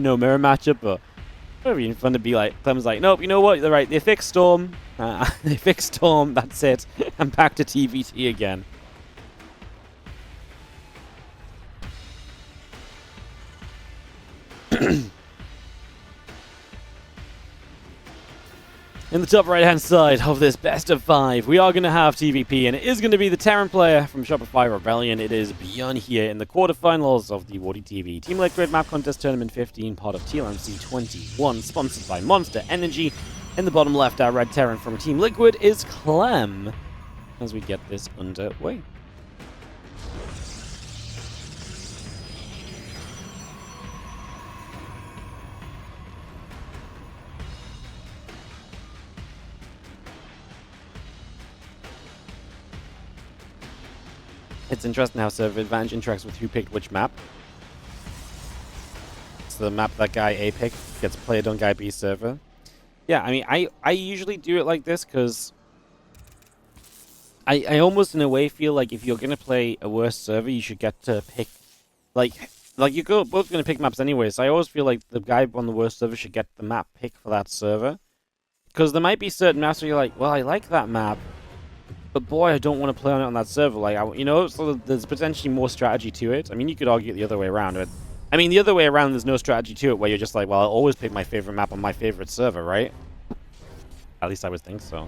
no mirror matchup, but it would be fun to be like, Clem's like, nope, you know what, they're right, they fixed Storm, that's it, I'm back to TvT again. In the top right-hand side of this best of 5, we are going to have TVP, and it is going to be the Terran player from Shopify Rebellion. It is ByuN here in the quarterfinals of the WardiTV Team Liquid Map Contest Tournament 15, part of TLMC 21, sponsored by Monster Energy. In the bottom left, our red Terran from Team Liquid is Clem, as we get this underway. It's interesting how server advantage interacts with who picked which map. So the map that guy A picked gets played on guy B server. Yeah, I mean, I usually do it like this because I almost in a way feel like if you're going to play a worse server, you should get to pick, like you're both going to pick maps anyway, so I always feel like the guy on the worst server should get the map pick for that server. Because there might be certain maps where you're like, well, I like that map, but boy, I don't want to play on it on that server. Like, you know, so there's potentially more strategy to it. I mean, you could argue it the other way around. But, I mean, the other way around, there's no strategy to it where you're just like, well, I'll always pick my favorite map on my favorite server, right? At least I would think so.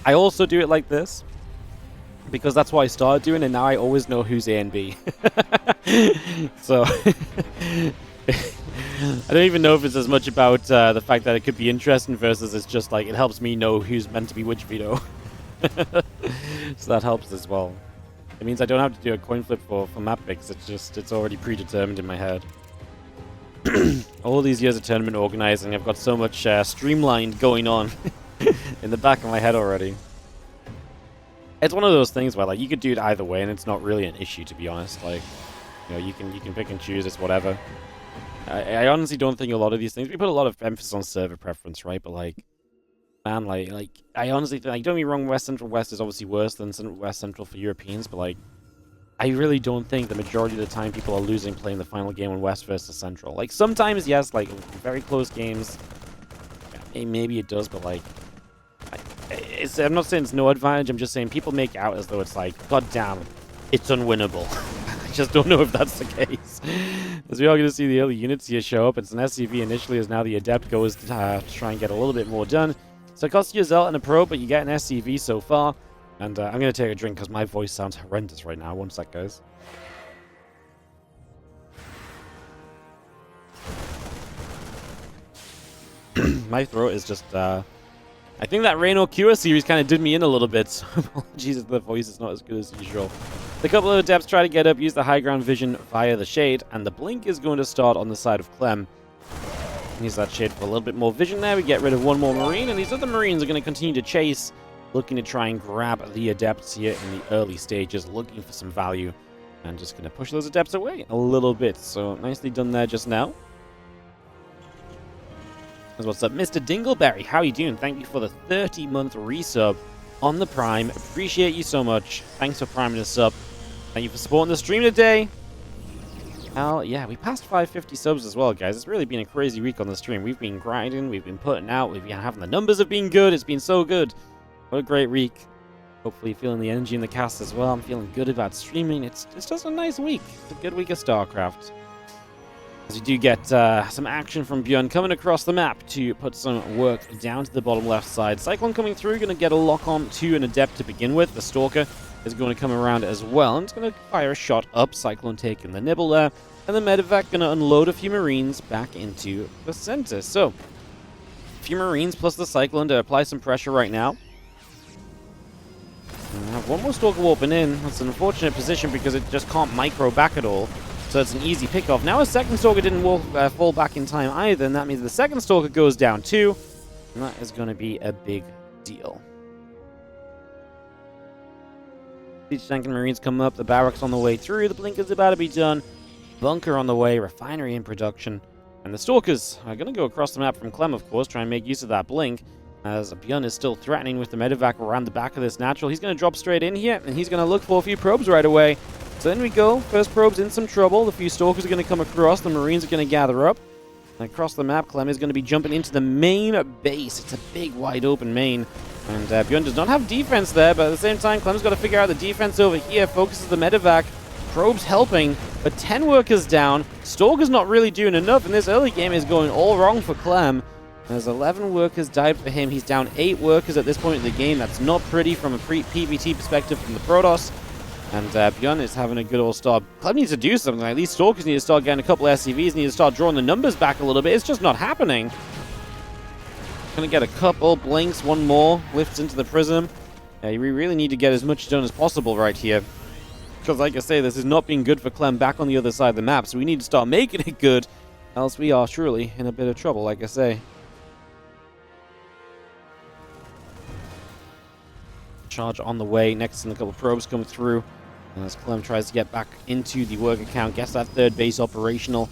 I also do it like this because that's what I started doing, and now I always know who's A and B. So I don't even know if it's as much about the fact that it could be interesting versus it's just like it helps me know who's meant to be which veto. So that helps as well. It means I don't have to do a coin flip for map picks. It's already predetermined in my head. All these years of tournament organizing, I've got so much streamlined going on in the back of my head already. It's one of those things where like you could do it either way, and it's not really an issue, to be honest. Like, you know, you can pick and choose. It's whatever. I honestly don't think a lot of these things, we put a lot of emphasis on server preference, right? But like, man, like I honestly think, like, don't get me wrong, West Central West is obviously worse than West Central for Europeans, but like, I really don't think the majority of the time people are losing playing the final game on West versus Central. Like, sometimes, yes, like, very close games, yeah, maybe it does, but like, I'm not saying it's no advantage, I'm just saying people make out as though it's like, god damn, it's unwinnable. I just don't know if that's the case. As we are going to see the early units here show up, it's an SCV initially, as now the Adept goes to try and get a little bit more done. So it costs you a Zealot and a Pro, but you get an SCV so far. And I'm going to take a drink because my voice sounds horrendous right now. One sec, guys. My throat is just, I think that Reino Cure series kind of did me in a little bit, so apologies if the voice is not as good as usual. The couple of Adepts try to get up, use the high ground vision via the Shade, and the Blink is going to start on the side of Clem. Use that Shade for a little bit more vision there. We get rid of one more Marine, and these other Marines are going to continue to chase, looking to try and grab the Adepts here in the early stages, looking for some value, and just going to push those Adepts away a little bit. So nicely done there just now. What's up, Mr. Dingleberry? How you doing? Thank you for the 30-month resub on the Prime. Appreciate you so much. Thanks for priming us up. Thank you for supporting the stream today. Hell yeah, we passed 550 subs as well, guys. It's really been a crazy week on the stream. We've been grinding, we've been putting out, we've been having the numbers have been good. It's been so good. What a great week. Hopefully feeling the energy in the cast as well. I'm feeling good about streaming. It's just a nice week. It's a good week of StarCraft. As you do get some action from ByuN coming across the map to put some work down to the bottom left side. Cyclone coming through, going to get a lock on to an Adept to begin with. The Stalker is going to come around as well, and it's going to fire a shot up. Cyclone taking the nibble there, and the Medevac going to unload a few Marines back into the center. So, a few Marines plus the Cyclone to apply some pressure right now. And I have one more Stalker warping in. That's an unfortunate position because it just can't micro back at all. So it's an easy pickoff. Now a second Stalker didn't fall back in time either, and that means the second Stalker goes down too. And that is going to be a big deal. Siege tank and Marines come up, the barracks on the way through, the Blink is about to be done. Bunker on the way, refinery in production. And the Stalkers are going to go across the map from Clem, of course, try and make use of that Blink. As ByuN is still threatening with the Medevac around the back of this natural. He's going to drop straight in here, and he's going to look for a few probes right away. So then we go. First probe's in some trouble. The few Stalkers are going to come across. The Marines are going to gather up. And across the map, Clem is going to be jumping into the main base. It's a big, wide open main. And ByuN does not have defense there, but at the same time, Clem's got to figure out the defense over here. Focuses the medevac. Probe's helping, but 10 workers down. Stalker's not really doing enough, and this early game is going all wrong for Clem. There's 11 workers died for him. He's down 8 workers at this point in the game. That's not pretty from a PvT perspective from the Protoss. And ByuN is having a good old start. Clem needs to do something. Like, these Stalkers need to start getting a couple of SCVs, need to start drawing the numbers back a little bit. It's just not happening. Gonna get a couple blinks, one more, lifts into the prism. Yeah, we really need to get as much done as possible right here. Because, like I say, this is not being good for Clem back on the other side of the map, so we need to start making it good, else we are truly in a bit of trouble, like I say. Charge on the way, next in a couple probes come through. As Clem tries to get back into the worker count, gets that third base operational.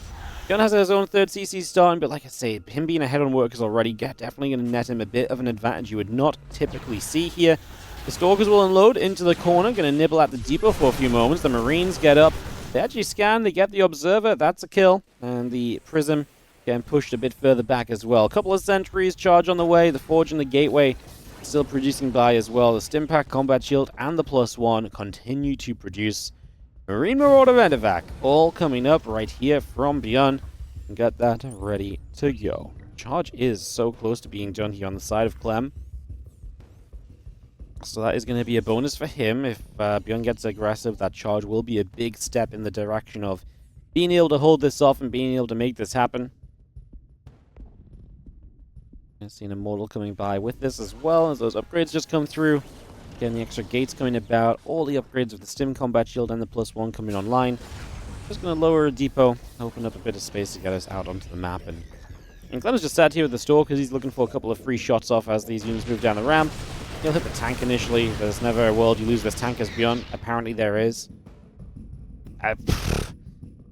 ByuN has his own third CC starting, but like I say, him being ahead on workers already, definitely going to net him a bit of an advantage you would not typically see here. The Stalkers will unload into the corner, going to nibble at the depot for a few moments. The Marines get up. They actually scan, they get the Observer, that's a kill. And the Prism getting pushed a bit further back as well. A couple of sentries charge on the way, the Forge and the Gateway still producing by as well. The Stimpack, Combat Shield, and the +1 continue to produce. Marine Marauder Medevac, all coming up right here from ByuN. And got that ready to go. Charge is so close to being done here on the side of Clem. So that is going to be a bonus for him. If ByuN gets aggressive, that charge will be a big step in the direction of being able to hold this off and being able to make this happen. I've seen Immortal coming by with this as well, as those upgrades just come through. Again, the extra gates coming about, all the upgrades with the Stim Combat Shield and the +1 coming online. Just going to lower a depot, open up a bit of space to get us out onto the map. And Clem is just sat here with the store because he's looking for a couple of free shots off as these units move down the ramp. He'll hit the tank initially. There's never a world you lose this tank as ByuN. Apparently there is.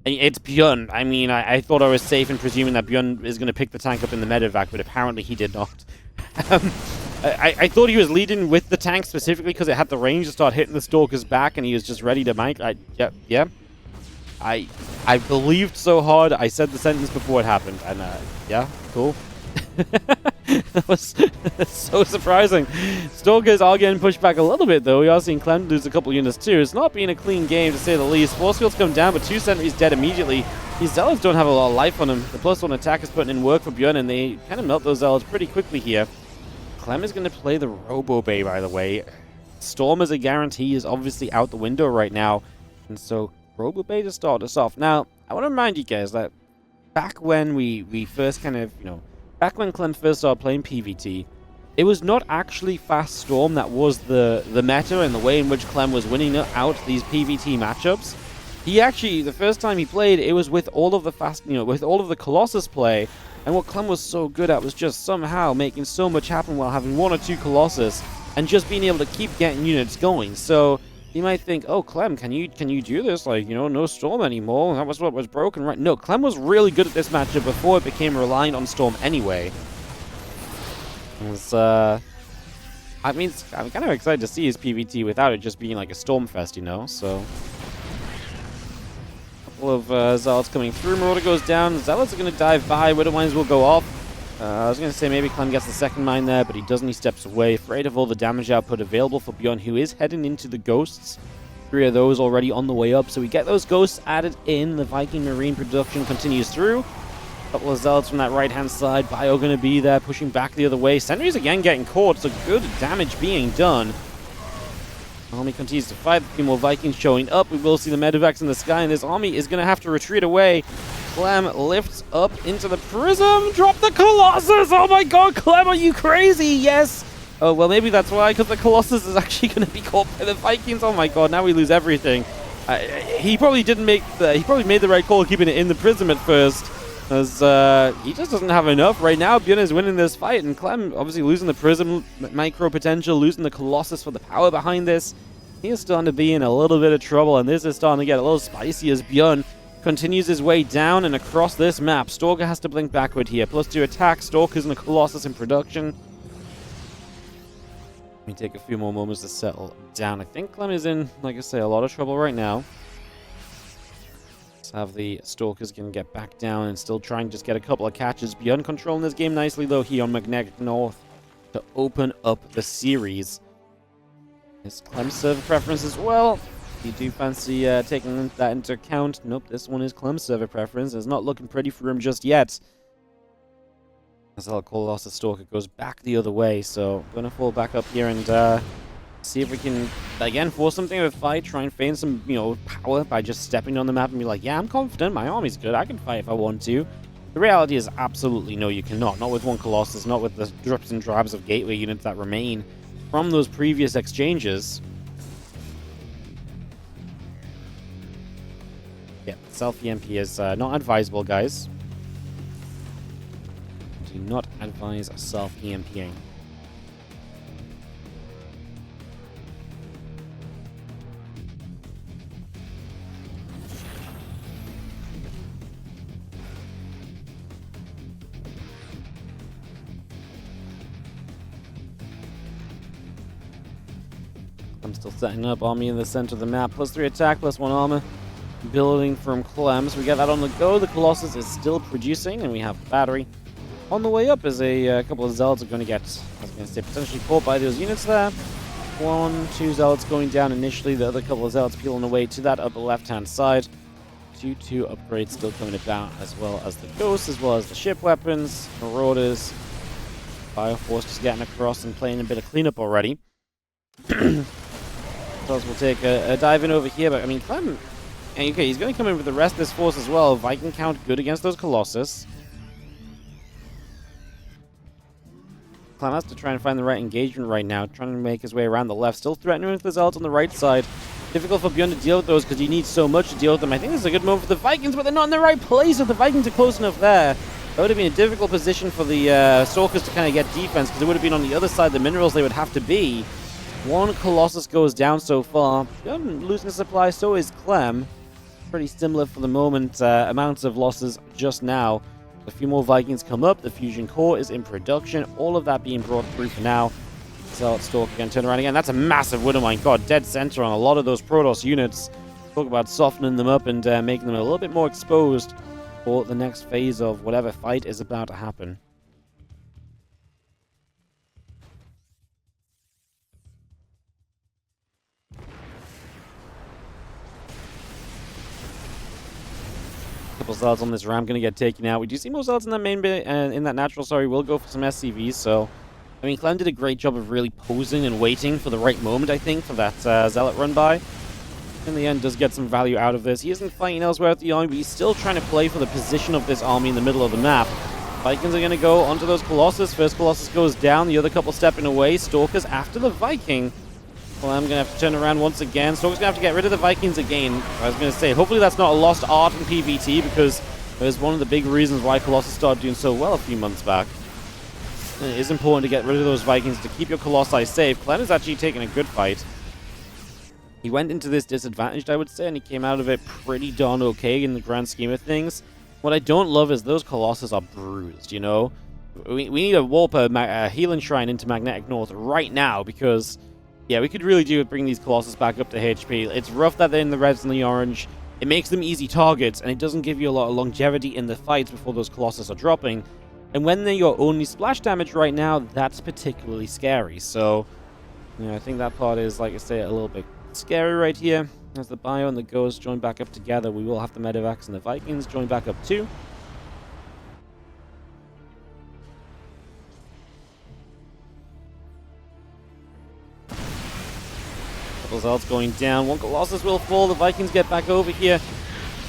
It's ByuN. I mean, I thought I was safe in presuming that ByuN is going to pick the tank up in the medevac, but apparently he did not. I thought he was leading with the tank specifically because it had the range to start hitting the Stalker's back, and he was just ready to mic. Yeah. I believed so hard. I said the sentence before it happened, and yeah, cool. That was so surprising. Stalkers are getting pushed back a little bit, though. We are seeing Clem lose a couple units, too. It's not been a clean game, to say the least. Force fields come down, but 2 sentries dead immediately. These Zealots don't have a lot of life on them. The +1 attack is putting in work for ByuN, and they kind of melt those Zealots pretty quickly here. Clem is going to play the Robo Bay, by the way. Storm as a guarantee is obviously out the window right now, and so Robo Bay to start us off. Now, I want to remind you guys that back when we first kind of, back when Clem first started playing PvT, it was not actually Fast Storm that was the meta and the way in which Clem was winning out these PvT matchups. He actually, the first time he played, it was with all of the with all of the Colossus play, and what Clem was so good at was just somehow making so much happen while having 1 or 2 Colossus, and just being able to keep getting units going. So you might think, oh, Clem, can you do this? Like, no Storm anymore. That was what was broken, right? No, Clem was really good at this matchup before it became reliant on Storm anyway. I mean, I'm kind of excited to see his PvT without it just being like a Storm fest, so. A couple of Zealots coming through. Marauder goes down. Zealots are going to dive by. Widow Mines will go off. I was going to say maybe Clem gets the second mine there, but he doesn't. He steps away, afraid of all the damage output available for ByuN, who is heading into the Ghosts. 3 of those already on the way up, so we get those Ghosts added in. The Viking Marine production continues through. A couple of Zealots from that right-hand side. Bio going to be there, pushing back the other way. Sentries again getting caught, so good damage being done. Army continues to fight. A few more Vikings showing up. We will see the medevacs in the sky, and this army is going to have to retreat away. Clem lifts up into the prism. Drop the Colossus! Oh my god, Clem, are you crazy? Yes! Oh, well, maybe that's why, because the Colossus is actually going to be caught by the Vikings. Oh my god, now we lose everything. He probably didn't make he probably made the right call keeping it in the prism at first, as he just doesn't have enough. Right now, ByuN is winning this fight, and Clem obviously losing the prism micro potential, losing the Colossus for the power behind this. He is starting to be in a little bit of trouble, and this is starting to get a little spicy as ByuN continues his way down and across this map. Stalker has to blink backward here. +2 attack. Stalkers and a Colossus in production. Let me take a few more moments to settle down. I think Clem is in, like I say, a lot of trouble right now. Let's have the Stalkers can get back down and still try and just get a couple of catches. ByuN controlling this game nicely, though, here on Magnetic North to open up the series. It's Clem's server preference as well. If you do fancy taking that into account. Nope, this one is Clem's server preference. It's not looking pretty for him just yet. As I'll call Colossus Stalker goes back the other way, so I'm going to fall back up here and see if we can, again, force something of a fight, try and feign some, power by just stepping on the map and be like, yeah, I'm confident, my army's good, I can fight if I want to. The reality is absolutely no, you cannot. Not with one Colossus, not with the drips and drabs of gateway units that remain from those previous exchanges. Yeah, self-EMP is not advisable, guys. Do not advise self-EMPing. I'm still setting up army in the center of the map. +3 attack, +1 armor. Building from Clem. So we get that on the go. The Colossus is still producing, and we have battery. On the way up is a couple of Zealots are going to get, I was going to say, potentially caught by those units there. 1, 2 Zealots going down initially. The other couple of Zealots peeling away to that upper left-hand side. 2 upgrades still coming about, as well as the Ghosts, as well as the ship weapons, Marauders. Bioforce just getting across and playing a bit of cleanup already. We'll take a dive in over here, but I mean, Clem, okay, he's going to come in with the rest of this force as well. Viking count good against those Colossus. Clem has to try and find the right engagement right now, trying to make his way around the left. Still threatening with the Zealots on the right side. Difficult for ByuN to deal with those because he needs so much to deal with them. I think this is a good move for the Vikings, but they're not in the right place. If the Vikings are close enough there, that would have been a difficult position for the Stalkers to kind of get defense, because it would have been on the other side of the minerals they would have to be. One Colossus goes down so far. ByuN losing supply, so is Clem. Pretty similar for the moment. Amounts of losses just now. A few more Vikings come up. The Fusion Core is in production. All of that being brought through for now. Zealot Stalk again, turn around again. That's a massive win, oh my god. Dead center on a lot of those Protoss units. Talk about softening them up and making them a little bit more exposed for the next phase of whatever fight is about to happen. Couple Zealots on this ramp going to get taken out. We do see more Zealots in that main bit, and in that natural, we'll go for some SCVs, so I mean, Clem did a great job of really posing and waiting for the right moment, I think, for that Zealot run by. In the end, does get some value out of this. He isn't fighting elsewhere at the army, but he's still trying to play for the position of this army in the middle of the map. Vikings are going to go onto those Colossus. First Colossus goes down, the other couple stepping away. Stalkers after the Viking. Well, I'm going to have to turn around once again. Stalkers going to have to get rid of the Vikings again. I was going to say, hopefully that's not a lost art in PvT, because it was one of the big reasons why Colossus started doing so well a few months back. And it is important to get rid of those Vikings to keep your Colossi safe. Clem is actually taking a good fight. He went into this disadvantaged, I would say, and he came out of it pretty darn okay in the grand scheme of things. What I don't love is those Colossus are bruised, you know? We need to warp a healing shrine into Magnetic North right now, because, yeah, we could really do with bringing these Colossus back up to HP. It's rough that they're in the reds and the orange. It makes them easy targets, and it doesn't give you a lot of longevity in the fights before those Colossus are dropping. And when they're your only splash damage right now, that's particularly scary. So, yeah, I think that part is, like I say, a little bit scary right here. As the ByuN and the Ghost join back up together, we will have the Medivacs and the Vikings join back up too. Couple Zealots going down. One Colossus will fall. The Vikings get back over here.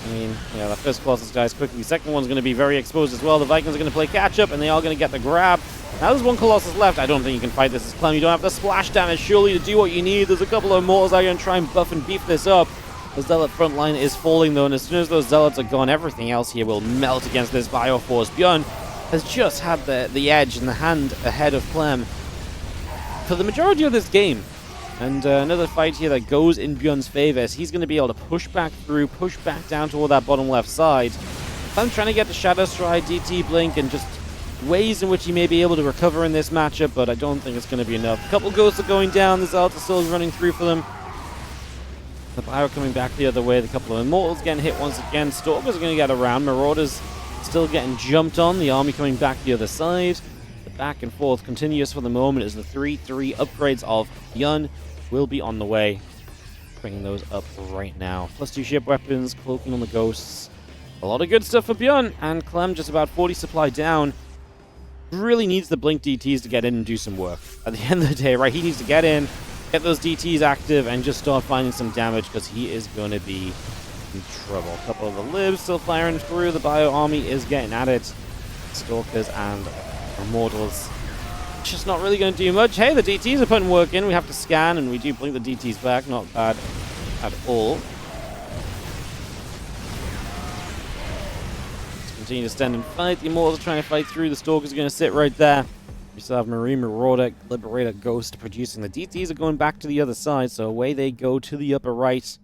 I mean, yeah, the first Colossus dies quickly. Second one's going to be very exposed as well. The Vikings are going to play catch-up, and they are going to get the grab. Now there's one Colossus left. I don't think you can fight this as Clem. You don't have the splash damage, surely, to do what you need. There's a couple of Immortals that are going to try and buff and beef this up. The Zealot front line is falling, though, and as soon as those Zealots are gone, everything else here will melt against this Bioforce. ByuN has just had the edge and the hand ahead of Clem for the majority of this game. And another fight here that goes in ByuN's favor, as he's going to be able to push back through, push back down toward that bottom left side. I'm trying to get the Shadow Stride, DT Blink, and just ways in which he may be able to recover in this matchup, but I don't think it's going to be enough. A couple Ghosts are going down, the Zealots are still running through for them. The Bio coming back the other way. The couple of Immortals getting hit once again. Stalkers are going to get around. Marauders still getting jumped on. The army coming back the other side. The back and forth continuous for the moment as the 3-3 upgrades of ByuN will be on the way. Bringing those up right now. +2 ship weapons, cloaking on the ghosts. A lot of good stuff for ByuN. And Clem just about 40 supply down. Really needs the Blink DTs to get in and do some work. At the end of the day, right, he needs to get in, get those DTs active, and just start finding some damage because he is going to be in trouble. A couple of the libs still firing through. The Bio army is getting at it. Stalkers and Immortals just not really going to do much. Hey, the DTs are putting work in. We have to scan, and we do blink the DTs back. Not bad at all. Continue to stand and fight. The Immortals are trying to fight through. The Stalkers are going to sit right there. We still have Marine, Marauder, Liberator, Ghost producing. The DTs are going back to the other side, so away they go to the upper right.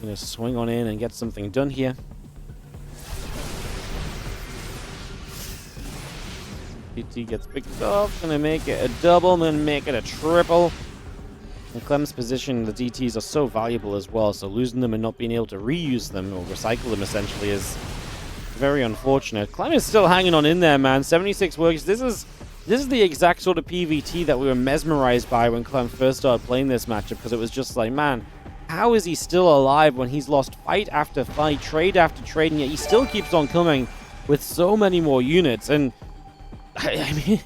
Going to swing on in and get something done here. DT gets picked off. Going to make it a double. Going to make it a triple. In Clem's position, the DTs are so valuable as well, so losing them and not being able to reuse them or recycle them essentially is very unfortunate. Clem is still hanging on in there, man. 76 works. This is the exact sort of PvT that we were mesmerized by when Clem first started playing this matchup, because it was just like, man, how is he still alive when he's lost fight after fight, trade after trade, and yet he still keeps on coming with so many more units? And I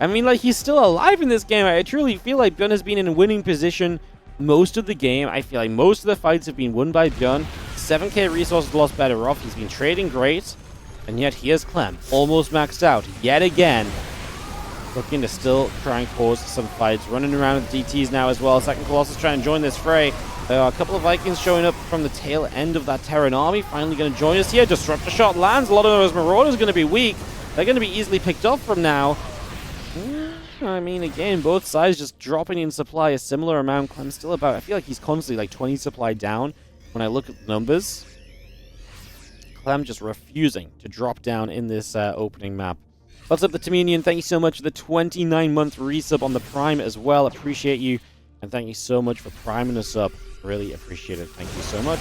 mean, like, he's still alive in this game. I truly feel like ByuN has been in a winning position most of the game. I feel like most of the fights have been won by ByuN. 7k resources lost better off. He's been trading great. And yet here's Clem, almost maxed out yet again. Looking to still try and cause some fights. Running around with DTs now as well. Second Colossus trying to join this fray. There are a couple of Vikings showing up from the tail end of that Terran army. Finally going to join us here. Disruptor shot lands. A lot of those Marauders are going to be weak. They're going to be easily picked off from now. I mean, again, both sides just dropping in supply a similar amount. Clem's still about, I feel like he's constantly like 20 supply down when I look at the numbers. Clem just refusing to drop down in this opening map. What's up, the Taminian? Thank you so much for the 29-month resub on the Prime as well. Appreciate you. And thank you so much for priming us up. Really appreciate it. Thank you so much.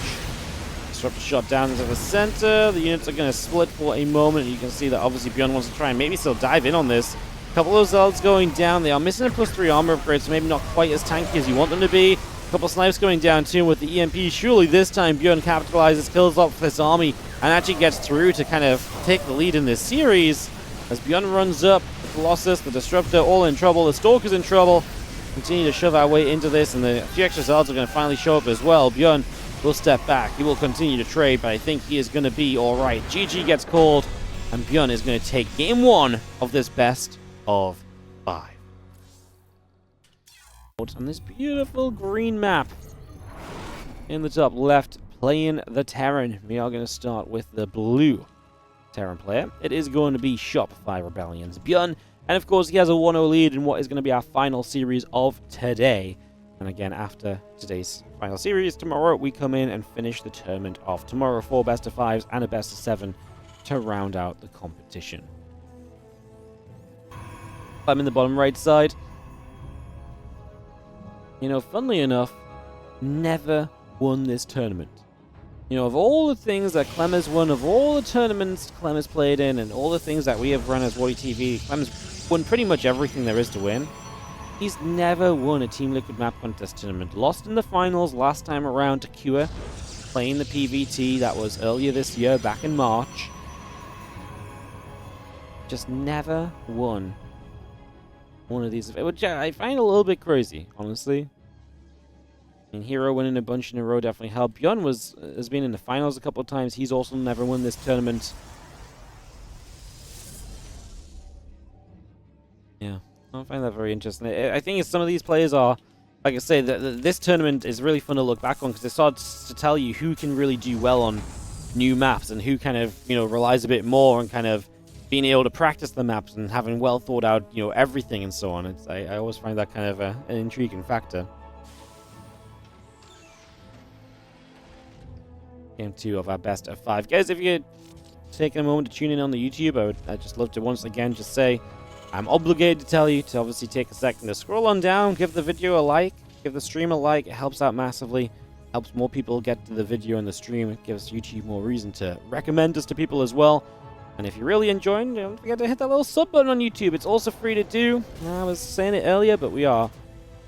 Disruptor shot down into the center. The units are going to split for a moment. You can see that obviously ByuN wants to try and maybe still dive in on this. A couple of those Zelds going down. They are missing a +3 armor upgrade, so maybe not quite as tanky as you want them to be. A couple of snipes going down too with the EMP. Surely this time ByuN capitalizes, kills off this army, and actually gets through to kind of take the lead in this series. As ByuN runs up, the Colossus, the Disruptor, all in trouble. The Stalker's in trouble. Continue to shove our way into this, and a few extra Zelds are going to finally show up as well. ByuN will step back. He will continue to trade, but I think he is going to be all right. GG gets called, and ByuN is going to take game 1 of this best of 5. On this beautiful green map in the top left, playing the Terran. We are going to start with the blue Terran player. It is going to be Shopify Rebellions ByuN, and of course he has a 1-0 lead in what is going to be our final series of today. And again, after today's final series, tomorrow we come in and finish the tournament off. Tomorrow 4 best of 5s and a best of 7 to round out the competition. I'm in the bottom right side. You know, funnily enough, never won this tournament. You know, of all the things that Clem has won, of all the tournaments Clem has played in, and all the things that we have run as WardiTV, Clem has won pretty much everything there is to win. He's never won a Team Liquid map contest tournament. Lost in the finals last time around to QUARTERFINALS, playing the PvT that was earlier this year, back in March. Just never won one of these, which I find a little bit crazy, honestly. And Hero winning a bunch in a row definitely helped. ByuN has been in the finals a couple of times. He's also never won this tournament. Yeah, I find that very interesting. I think some of these players are, like I say, this tournament is really fun to look back on because it starts to tell you who can really do well on new maps and who kind of, you know, relies a bit more on kind of being able to practice the maps and having well thought out, you know, everything and so on. I always find that kind of an intriguing factor. Game 2 of our best of 5. Guys, if you're taking a moment to tune in on the YouTube, I'd just love to once again just say I'm obligated to tell you to obviously take a second to scroll on down, give the video a like, give the stream a like. It helps out massively. Helps more people get to the video and the stream. It gives YouTube more reason to recommend us to people as well. And if you're really enjoying, don't forget to hit that little sub button on YouTube. It's also free to do. I was saying it earlier, but we are,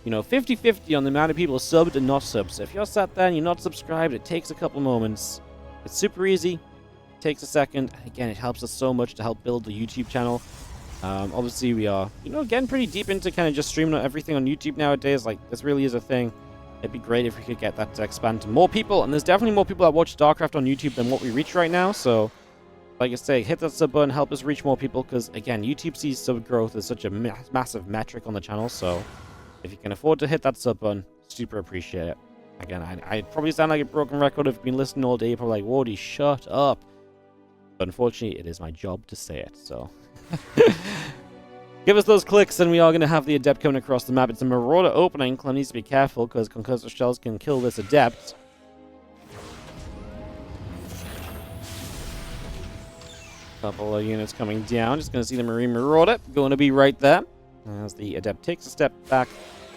50-50 on the amount of people subbed and not subbed. So if you're sat there and you're not subscribed, it takes a couple moments. It's super easy. It takes a second. Again, it helps us so much to help build the YouTube channel. Obviously, we are, getting pretty deep into kind of just streaming everything on YouTube nowadays. Like, this really is a thing. It'd be great if we could get that to expand to more people. And there's definitely more people that watch StarCraft on YouTube than what we reach right now. So, like I say, hit that sub button, help us reach more people. Because, again, YouTube sees sub growth as such a massive metric on the channel. So, if you can afford to hit that sub button, super appreciate it. Again, I probably sound like a broken record if you've been listening all day. You're probably like, Wardy, shut up. But unfortunately, it is my job to say it. So, give us those clicks, and we are going to have the Adept coming across the map. It's a Marauder opening. Clem needs to be careful, because concussive shells can kill this Adept. Couple of units coming down. Just going to see the Marine Marauder going to be right there. As the Adept takes a step back,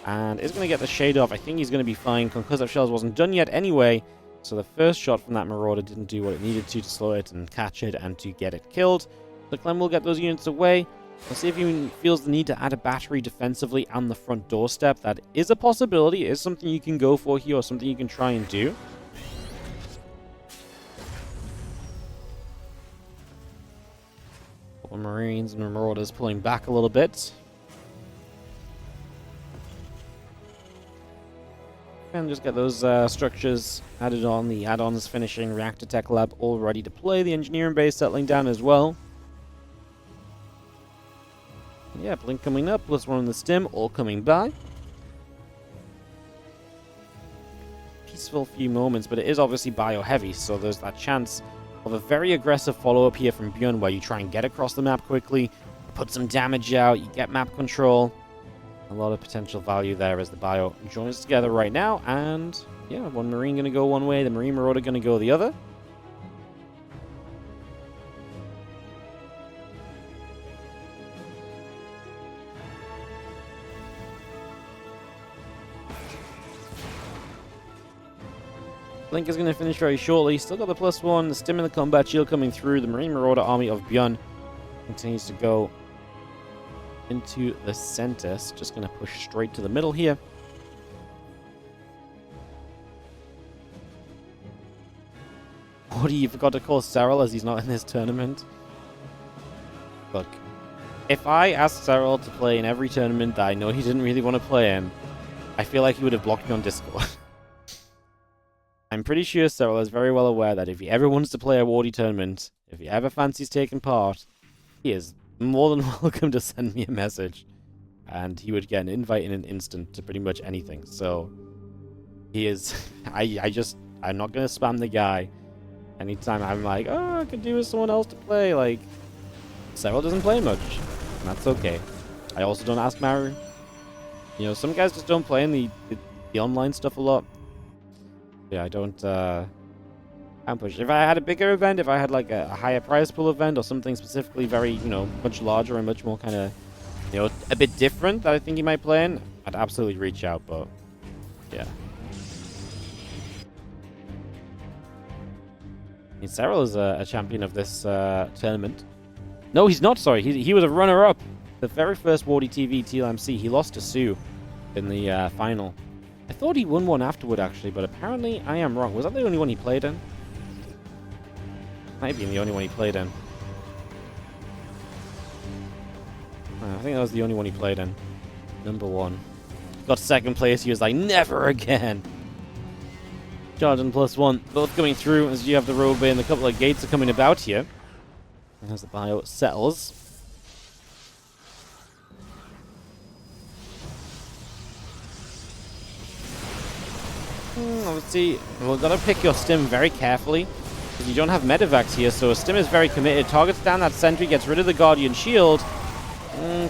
and is going to get the shade off. I think he's going to be fine. Concussive shells wasn't done yet anyway, so the first shot from that Marauder didn't do what it needed to slow it and catch it and to get it killed. So Clem will get those units away. We'll see if he feels the need to add a battery defensively on the front doorstep. That is a possibility. It is something you can go for here, or something you can try and do. Couple Marines and Marauders pulling back a little bit. And just get those structures added on. The add-ons finishing. Reactor Tech Lab all ready to play. The engineering base settling down as well. Yeah, Blink coming up, plus one on the stim, all coming by. Peaceful few moments, but it is obviously bio-heavy, so there's that chance of a very aggressive follow-up here from ByuN, where you try and get across the map quickly, put some damage out, you get map control. A lot of potential value there as the bio joins together right now, and yeah, one Marine going to go one way, the Marine Marauder going to go the other. Blink is going to finish very shortly. Still got the +1, the stim in the combat shield coming through. The Marine Marauder army of ByuN continues to go into the center. So just going to push straight to the middle here. What do you forgot to call Cyril as he's not in this tournament? Look, if I asked Cyril to play in every tournament that I know he didn't really want to play in, I feel like he would have blocked me on Discord. I'm pretty sure Cyril is very well aware that if he ever wants to play a Wardy tournament, if he ever fancies taking part, he is more than welcome to send me a message. And he would get an invite in an instant to pretty much anything. So, he is... I'm not going to spam the guy. Anytime I'm like, oh, I could do with someone else to play. Like, Cyril doesn't play much. And that's okay. I also don't ask Maru. Some guys just don't play in the online stuff a lot. Yeah, I don't push. If I had a bigger event, if I had like a higher prize pool event or something specifically very, much larger and much more kind of, a bit different that I think he might play in, I'd absolutely reach out, but yeah. Cyril is a champion of this tournament. No, he's not, sorry. He was a runner-up. The very first WardiTV TLMC, he lost to Sue in the final. I thought he won one afterward, actually, but apparently I am wrong. Was that the only one he played in? Might be the only one he played in. I think that was the only one he played in. Number 1. Got second place, he was like, never again! Charge and +1, both coming through as you have the robe in. A couple of gates are coming about here. And as the bio settles. Obviously, we've got to pick your stim very carefully, because you don't have medevacs here, so stim is very committed. Targets down that sentry, gets rid of the Guardian shield.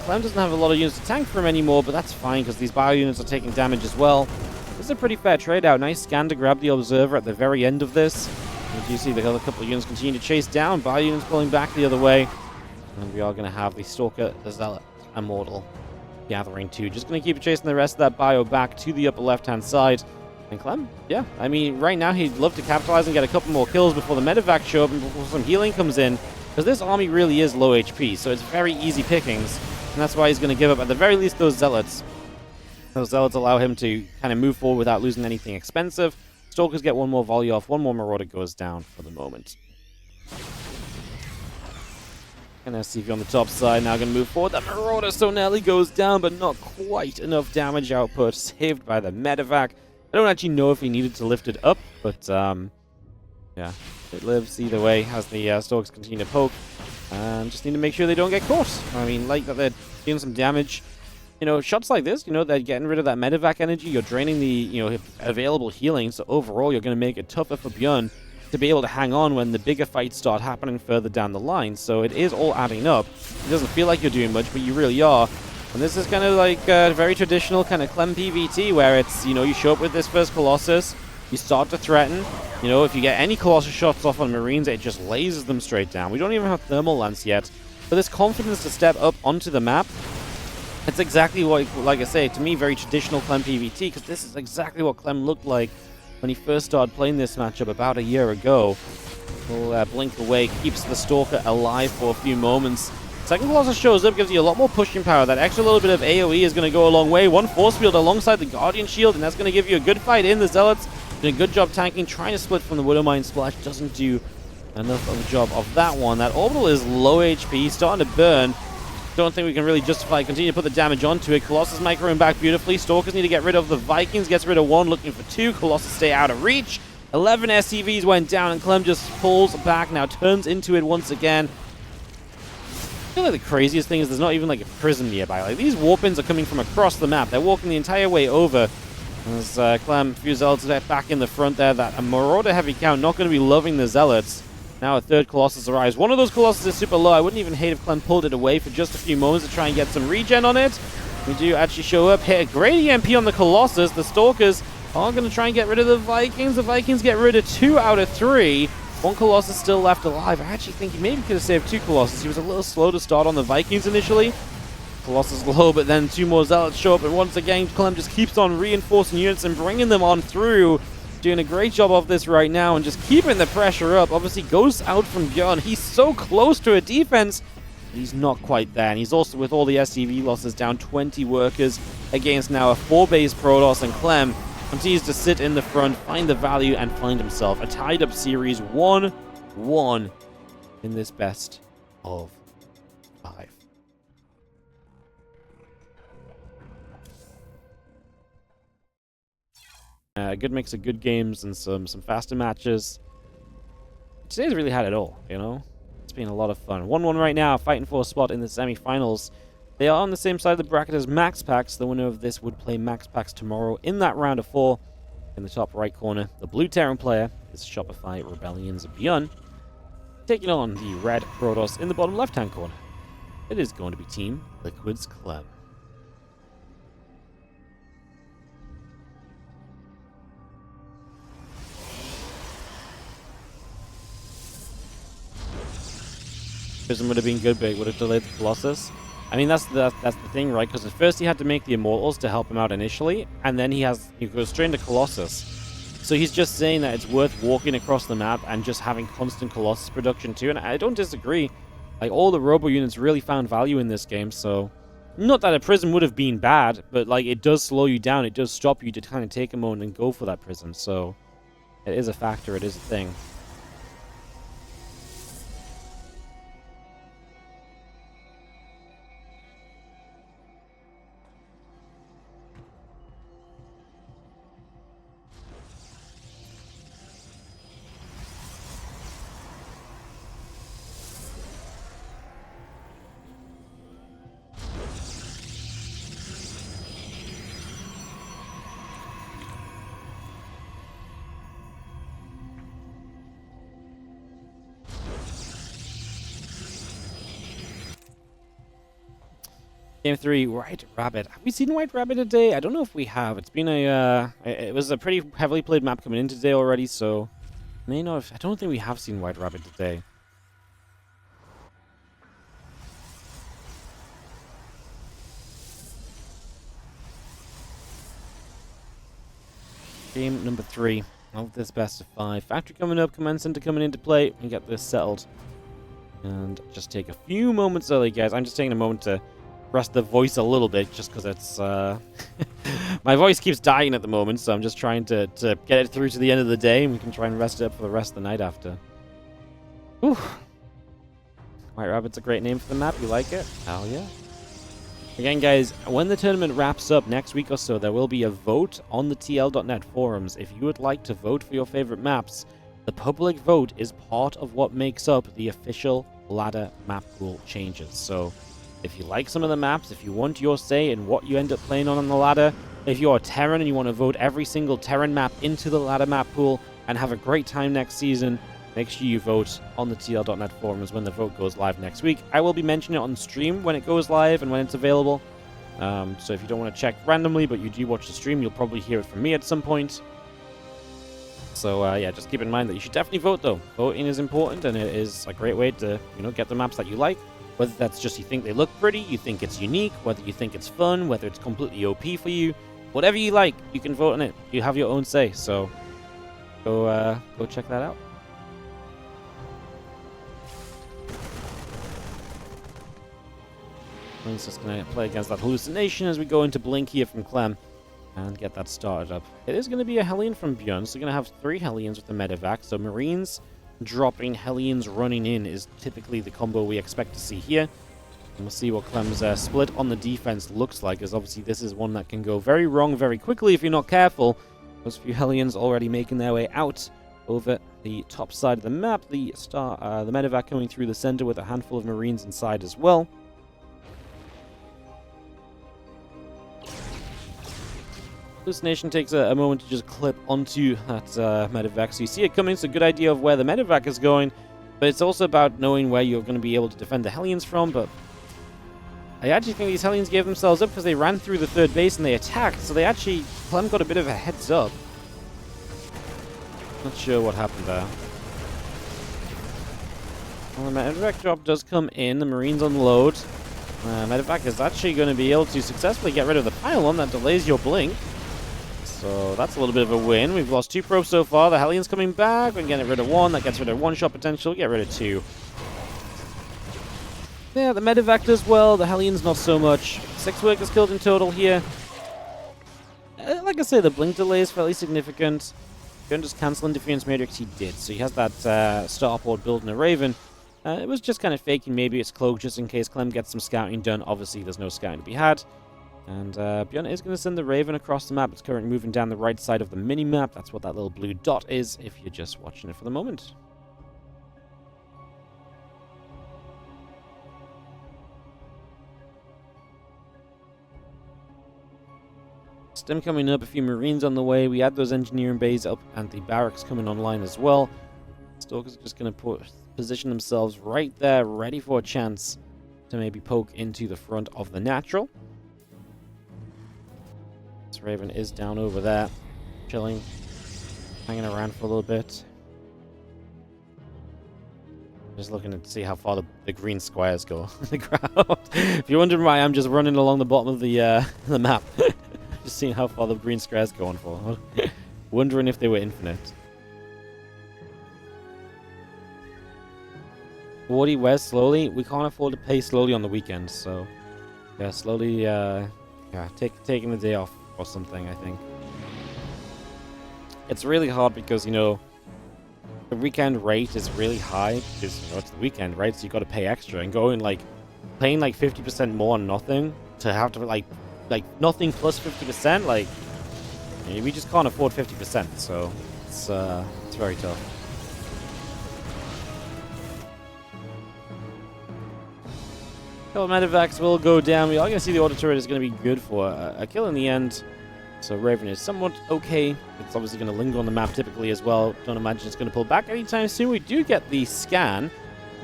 Clem doesn't have a lot of units to tank for him anymore, but that's fine, because these bio units are taking damage as well. This is a pretty fair trade out. Nice scan to grab the Observer at the very end of this. And you see the other couple of units continue to chase down. Bio units pulling back the other way. And we are going to have the Stalker, the Zealot, Immortal gathering too. Just going to keep chasing the rest of that bio back to the upper left-hand side. And Clem, yeah, I mean, right now he'd love to capitalize and get a couple more kills before the medevac show up and before some healing comes in, because this army really is low HP, so it's very easy pickings, and that's why he's going to give up, at the very least, those Zealots. Those Zealots allow him to kind of move forward without losing anything expensive. Stalkers get one more volley off, one more Marauder goes down for the moment. And SCV on the top side, now going to move forward. That Marauder so nearly goes down, but not quite enough damage output, saved by the medevac. I don't actually know if he needed to lift it up, but yeah, it lives either way as the Stalkers continue to poke. And just need to make sure they don't get caught. I mean, like that they're doing some damage. You know, shots like this, you know, they're getting rid of that medevac energy. You're draining the, you know, available healing. So overall, you're going to make it tougher for ByuN to be able to hang on when the bigger fights start happening further down the line. So it is all adding up. It doesn't feel like you're doing much, but you really are. And this is kind of like a very traditional kind of Clem PvT, where it's, you know, you show up with this first Colossus, you start to threaten. You know, if you get any Colossus shots off on Marines, it just lasers them straight down. We don't even have Thermal Lance yet. But this confidence to step up onto the map, it's exactly what, like I say, to me, very traditional Clem PvT, because this is exactly what Clem looked like when he first started playing this matchup about a year ago. Will blink away, keeps the Stalker alive for a few moments. Second Colossus shows up, gives you a lot more pushing power. That extra little bit of AoE is going to go a long way. One force field alongside the Guardian Shield, and that's going to give you a good fight in. The Zealots doing a good job tanking, trying to split from the Widowmine Splash. Doesn't do enough of a job of that one. That Orbital is low HP, starting to burn. Don't think we can really justify continue to put the damage onto it. Colossus microing back beautifully. Stalkers need to get rid of the Vikings. Gets rid of one, looking for two. Colossus stay out of reach. 11 SCVs went down, and Clem just pulls back now, turns into it once again. I feel like the craziest thing is there's not even like a prism nearby. Like, these warpins are coming from across the map. They're walking the entire way over. As Clem, a few Zealots back in the front there. That a Marauder heavy count, not going to be loving the Zealots. Now a third Colossus arrives. One of those Colossus is super low. I wouldn't even hate if Clem pulled it away for just a few moments to try and get some regen on it. We do actually show up, hit a great EMP on the Colossus. The Stalkers are going to try and get rid of the Vikings. The Vikings get rid of 2 out of 3. One Colossus still left alive. I actually think he maybe could have saved 2 Colossus. He was a little slow to start on the Vikings initially. Colossus low, but then 2 more Zealots show up, and once again, Clem just keeps on reinforcing units and bringing them on through. Doing a great job of this right now and just keeping the pressure up. Obviously, Ghost out from ByuN. He's so close to a defense, but he's not quite there. And he's also, with all the SCV losses, down 20 workers against now a 4-base Protoss, and Clem continues to sit in the front, find the value, and find himself a tied-up series 1-1 in this best of 5. A good mix of good games and some faster matches. Today's really had it all, you know? It's been a lot of fun. 1-1 right now, fighting for a spot in the semi-finals. They are on the same side of the bracket as MaxPax. The winner of this would play MaxPax tomorrow in that round of 4. In the top right corner, the blue Terran player is Shopify Rebellion's ByuN, taking on the red Protoss in the bottom left-hand corner. It is going to be Team Liquid's Clem. Prism would have been good, but it would have delayed the Colossus. I mean, that's the thing, right? Because at first he had to make the Immortals to help him out initially, and then he goes straight into Colossus. So he's just saying that it's worth walking across the map and just having constant Colossus production too, and I don't disagree. Like, all the Robo units really found value in this game, so not that a Prism would have been bad, but like, it does slow you down, it does stop you to kind of take a moment and go for that Prism, so it is a factor, it is a thing. Game 3, White Rabbit. Have we seen White Rabbit today? I don't know if we have. It's been it was a pretty heavily played map coming in today already, so I don't think we have seen White Rabbit today. game number 3 of this best of 5. Factory coming up, Command Center coming into play, and get this settled. And just take a few moments early, guys. I'm just taking a moment to rest the voice a little bit, just because it's... my voice keeps dying at the moment, so I'm just trying to get it through to the end of the day, and we can try and rest it up for the rest of the night after. Whew. White Rabbit's a great name for the map. You like it? Hell yeah. Again, guys, when the tournament wraps up next week or so, there will be a vote on the TL.net forums. If you would like to vote for your favorite maps, the public vote is part of what makes up the official ladder map pool changes. So if you like some of the maps, if you want your say in what you end up playing on the ladder, if you're a Terran and you want to vote every single Terran map into the ladder map pool and have a great time next season, make sure you vote on the TL.net forums when the vote goes live next week. I will be mentioning it on stream when it goes live and when it's available. So if you don't want to check randomly, but you do watch the stream, you'll probably hear it from me at some point. So yeah, just keep in mind that you should definitely vote, though. Voting is important, and it is a great way to, get the maps that you like. Whether that's just you think they look pretty, you think it's unique, whether you think it's fun, whether it's completely OP for you. Whatever you like, you can vote on it. You have your own say, so go check that out. Blink's just going to play against that hallucination as we go into Blink here from Clem and get that started up. It is going to be a Hellion from ByuN, so we're going to have 3 Hellions with the medevac. So Marines dropping, Hellions running in is typically the combo we expect to see here. And we'll see what Clem's split on the defense looks like, as obviously this is one that can go very wrong very quickly if you're not careful. Those few Hellions already making their way out over the top side of the map. The medevac coming through the center with a handful of Marines inside as well. Hallucination takes a moment to just clip onto that medevac. So you see it coming. It's a good idea of where the medevac is going, but it's also about knowing where you're going to be able to defend the Hellions from. But I actually think these Hellions gave themselves up because they ran through the third base and they attacked. So they actually, Clem got a bit of a heads up. Not sure what happened there. Well, the medevac drop does come in. The Marines unload. Medevac is actually going to be able to successfully get rid of the pylon that delays your blink. So that's a little bit of a win. We've lost 2 probes so far. The Hellions coming back. We can get rid of 1. That gets rid of 1 shot potential. Get rid of 2. Yeah, the medevac does well. The Hellions not so much. 6 workers killed in total here. Like I say, the blink delay is fairly significant. Don't just cancel Interference Matrix. He did. So he has that starport building a Raven. It was just kind of faking maybe it's cloaked just in case Clem gets some scouting done. Obviously, there's no scouting to be had. And ByuN is going to send the Raven across the map. It's currently moving down the right side of the mini-map. That's what that little blue dot is, if you're just watching it for the moment. Stim coming up, a few Marines on the way. We had those engineering bays up and the barracks coming online as well. Stalkers are just going to position themselves right there, ready for a chance to maybe poke into the front of the natural. This Raven is down over there, chilling, hanging around for a little bit. Just looking to see how far the green squares go on the ground. If you're wondering why I'm just running along the bottom of the map, just seeing how far the green squares going for. Wondering if they were infinite. Wardy, where's slowly? We can't afford to pay slowly on the weekends, so yeah, slowly, taking the day off or something, I think. It's really hard because, the weekend rate is really high because, it's the weekend, right? So you got to pay extra and going, paying 50% more on nothing to have to, like nothing plus 50%, we just can't afford 50%, so it's very tough. Couple medevacs will go down. We are going to see the auto turret is going to be good for a kill in the end. So Raven is somewhat okay. It's obviously going to linger on the map typically as well. Don't imagine it's going to pull back anytime soon. We do get the scan,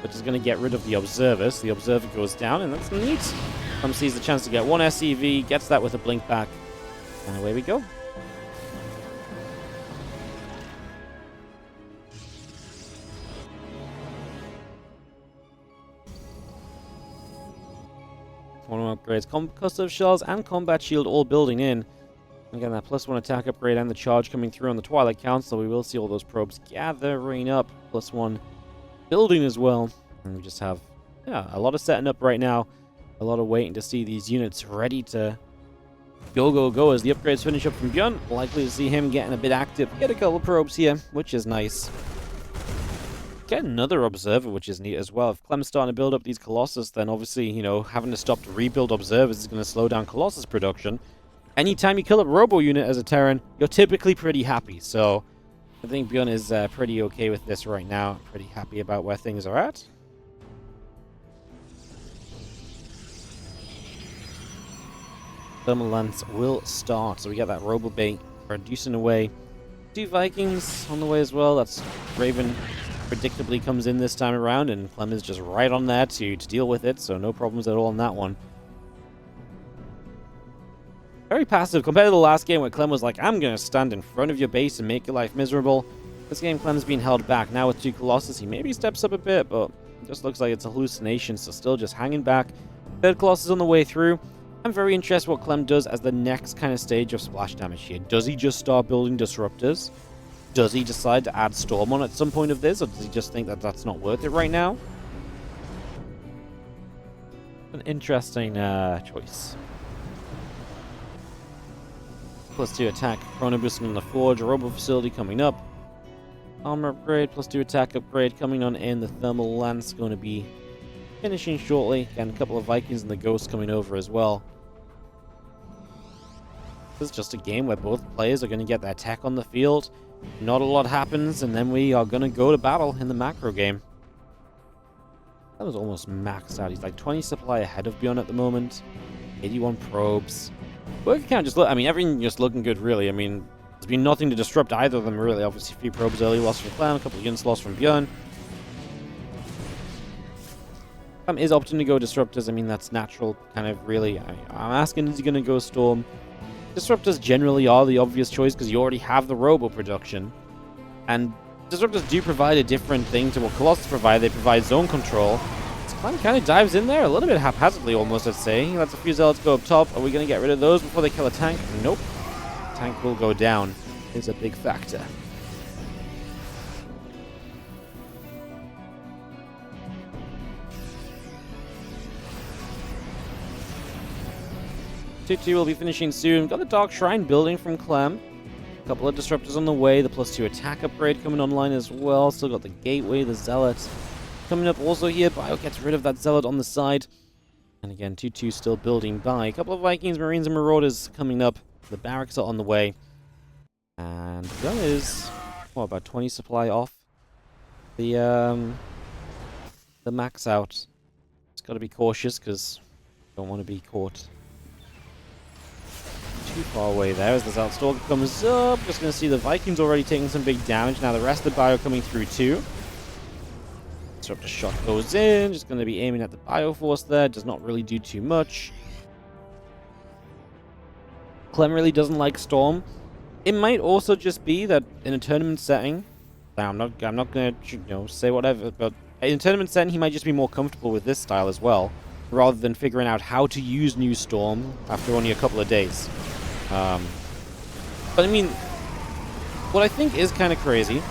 which is going to get rid of the observer. So the observer goes down, and that's neat. Clem sees the chance to get 1 SCV, gets that with a blink back, and away we go. One upgrades, concussive shells and combat shield all building in. Again, that +1 attack upgrade and the charge coming through on the Twilight Council. We will see all those probes gathering up. +1 building as well. And we just have, yeah, a lot of setting up right now. A lot of waiting to see these units ready to go as the upgrades finish up from ByuN. Likely to see him getting a bit active. Get a couple probes here, which is nice. Get another observer, which is neat as well. If Clem's starting to build up these Colossus, then obviously, you know, having to stop to rebuild observers is going to slow down Colossus production. Anytime you kill a Robo unit as a Terran, you're typically pretty happy. So I think ByuN is pretty okay with this right now. Pretty happy about where things are at. Thermal Lance will start. So we get that Robo bait reducing away. 2 Vikings on the way as well. That's Raven predictably comes in this time around, and Clem is just right on there to deal with it. So no problems at all on that one. Very passive compared to the last game where Clem was like, I'm going to stand in front of your base and make your life miserable. This game, Clem's been held back. Now with 2 Colossus, he maybe steps up a bit, but it just looks like it's a hallucination, so still just hanging back. 3rd Colossus on the way through. I'm very interested what Clem does as the next kind of stage of splash damage here. Does he just start building Disruptors? Does he decide to add Storm on at some point of this, or does he just think that that's not worth it right now? An interesting choice. +2 attack, Chrono boosting on the Forge, Robo Facility coming up. Armor upgrade, +2 attack upgrade coming on in. The Thermal Lance going to be finishing shortly. Again, a couple of Vikings and the Ghost coming over as well. This is just a game where both players are going to get their tech on the field. Not a lot happens, and then we are going to go to battle in the macro game. That was almost maxed out. He's like 20 supply ahead of ByuN at the moment. 81 probes. Worker count just look, I mean, everything just looking good, really. I mean, there's been nothing to disrupt either of them, really. Obviously, 3 probes early lost from Clem, a couple of units lost from ByuN. Clem is opting to go Disruptors. I mean, that's natural, kind of, really. I'm asking, is he going to go Storm? Disruptors generally are the obvious choice because you already have the Robo production. And Disruptors do provide a different thing to what Colossus provide. They provide zone control. Clem kind of dives in there a little bit haphazardly, almost, I'd say. He lets a few Zealots go up top. Are we going to get rid of those before they kill a tank? Nope. Tank will go down. Is a big factor. Two will be finishing soon. Got the Dark Shrine building from Clem. A couple of Disruptors on the way. The +2 attack upgrade coming online as well. Still got the Gateway, the Zealot coming up also here. ByuN gets rid of that Zealot on the side. And again, 2-2 still building by. A couple of Vikings, Marines, and Marauders coming up. The barracks are on the way. And ByuN is, what, about 20 supply off the max out. Just got to be cautious because don't want to be caught too far away there as the Zealot Stalker comes up. Just going to see the Vikings already taking some big damage. Now the rest of the ByuN coming through too. Disruptor shot goes in. Just going to be aiming at the Bioforce there. Does not really do too much. Clem really doesn't like Storm. It might also just be that in a tournament setting, I'm not going to say whatever, but in a tournament setting he might just be more comfortable with this style as well, rather than figuring out how to use new Storm after only a couple of days. But I mean, what I think is kind of crazy,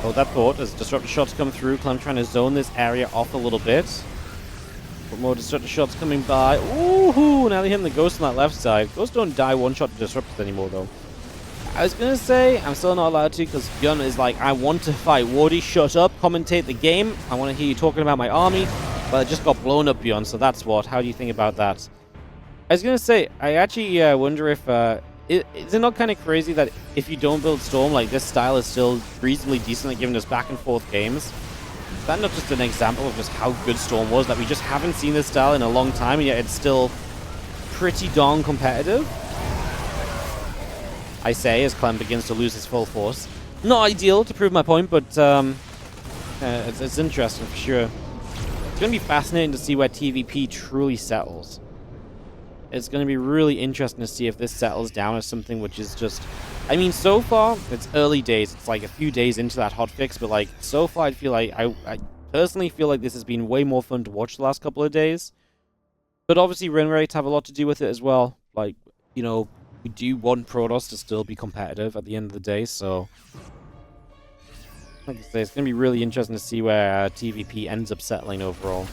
that thought, as Disruptor shots come through, Clem trying to zone this area off a little bit. But more Disruptor shots coming by. Ooh, now they're hitting the Ghost on that left side. Ghosts don't die one-shot to Disruptors anymore, though. I was going to say, I'm still not allowed to, because ByuN is like, I want to fight. Wardy, shut up, commentate the game. I want to hear you talking about my army. But it just got blown up, ByuN, so that's what. How do you think about that? I was going to say, I actually wonder if... is it not kind of crazy that if you don't build Storm, like, this style is still reasonably decent at giving us back and forth games? Is that not just an example of just how good Storm was, that we just haven't seen this style in a long time, and yet it's still pretty darn competitive? I say, as Clem begins to lose his full force. Not ideal, to prove my point, but it's interesting for sure. It's going to be fascinating to see where TVP truly settles. It's going to be really interesting to see if this settles down as something which is just... I mean, so far, it's early days. It's like a few days into that hotfix, but like, so far I feel like... I personally feel like this has been way more fun to watch the last couple of days. But obviously, win rates have a lot to do with it as well. Like, you know, We do want Protoss to still be competitive at the end of the day, so like I say, it's going to be really interesting to see where TVP ends up settling overall.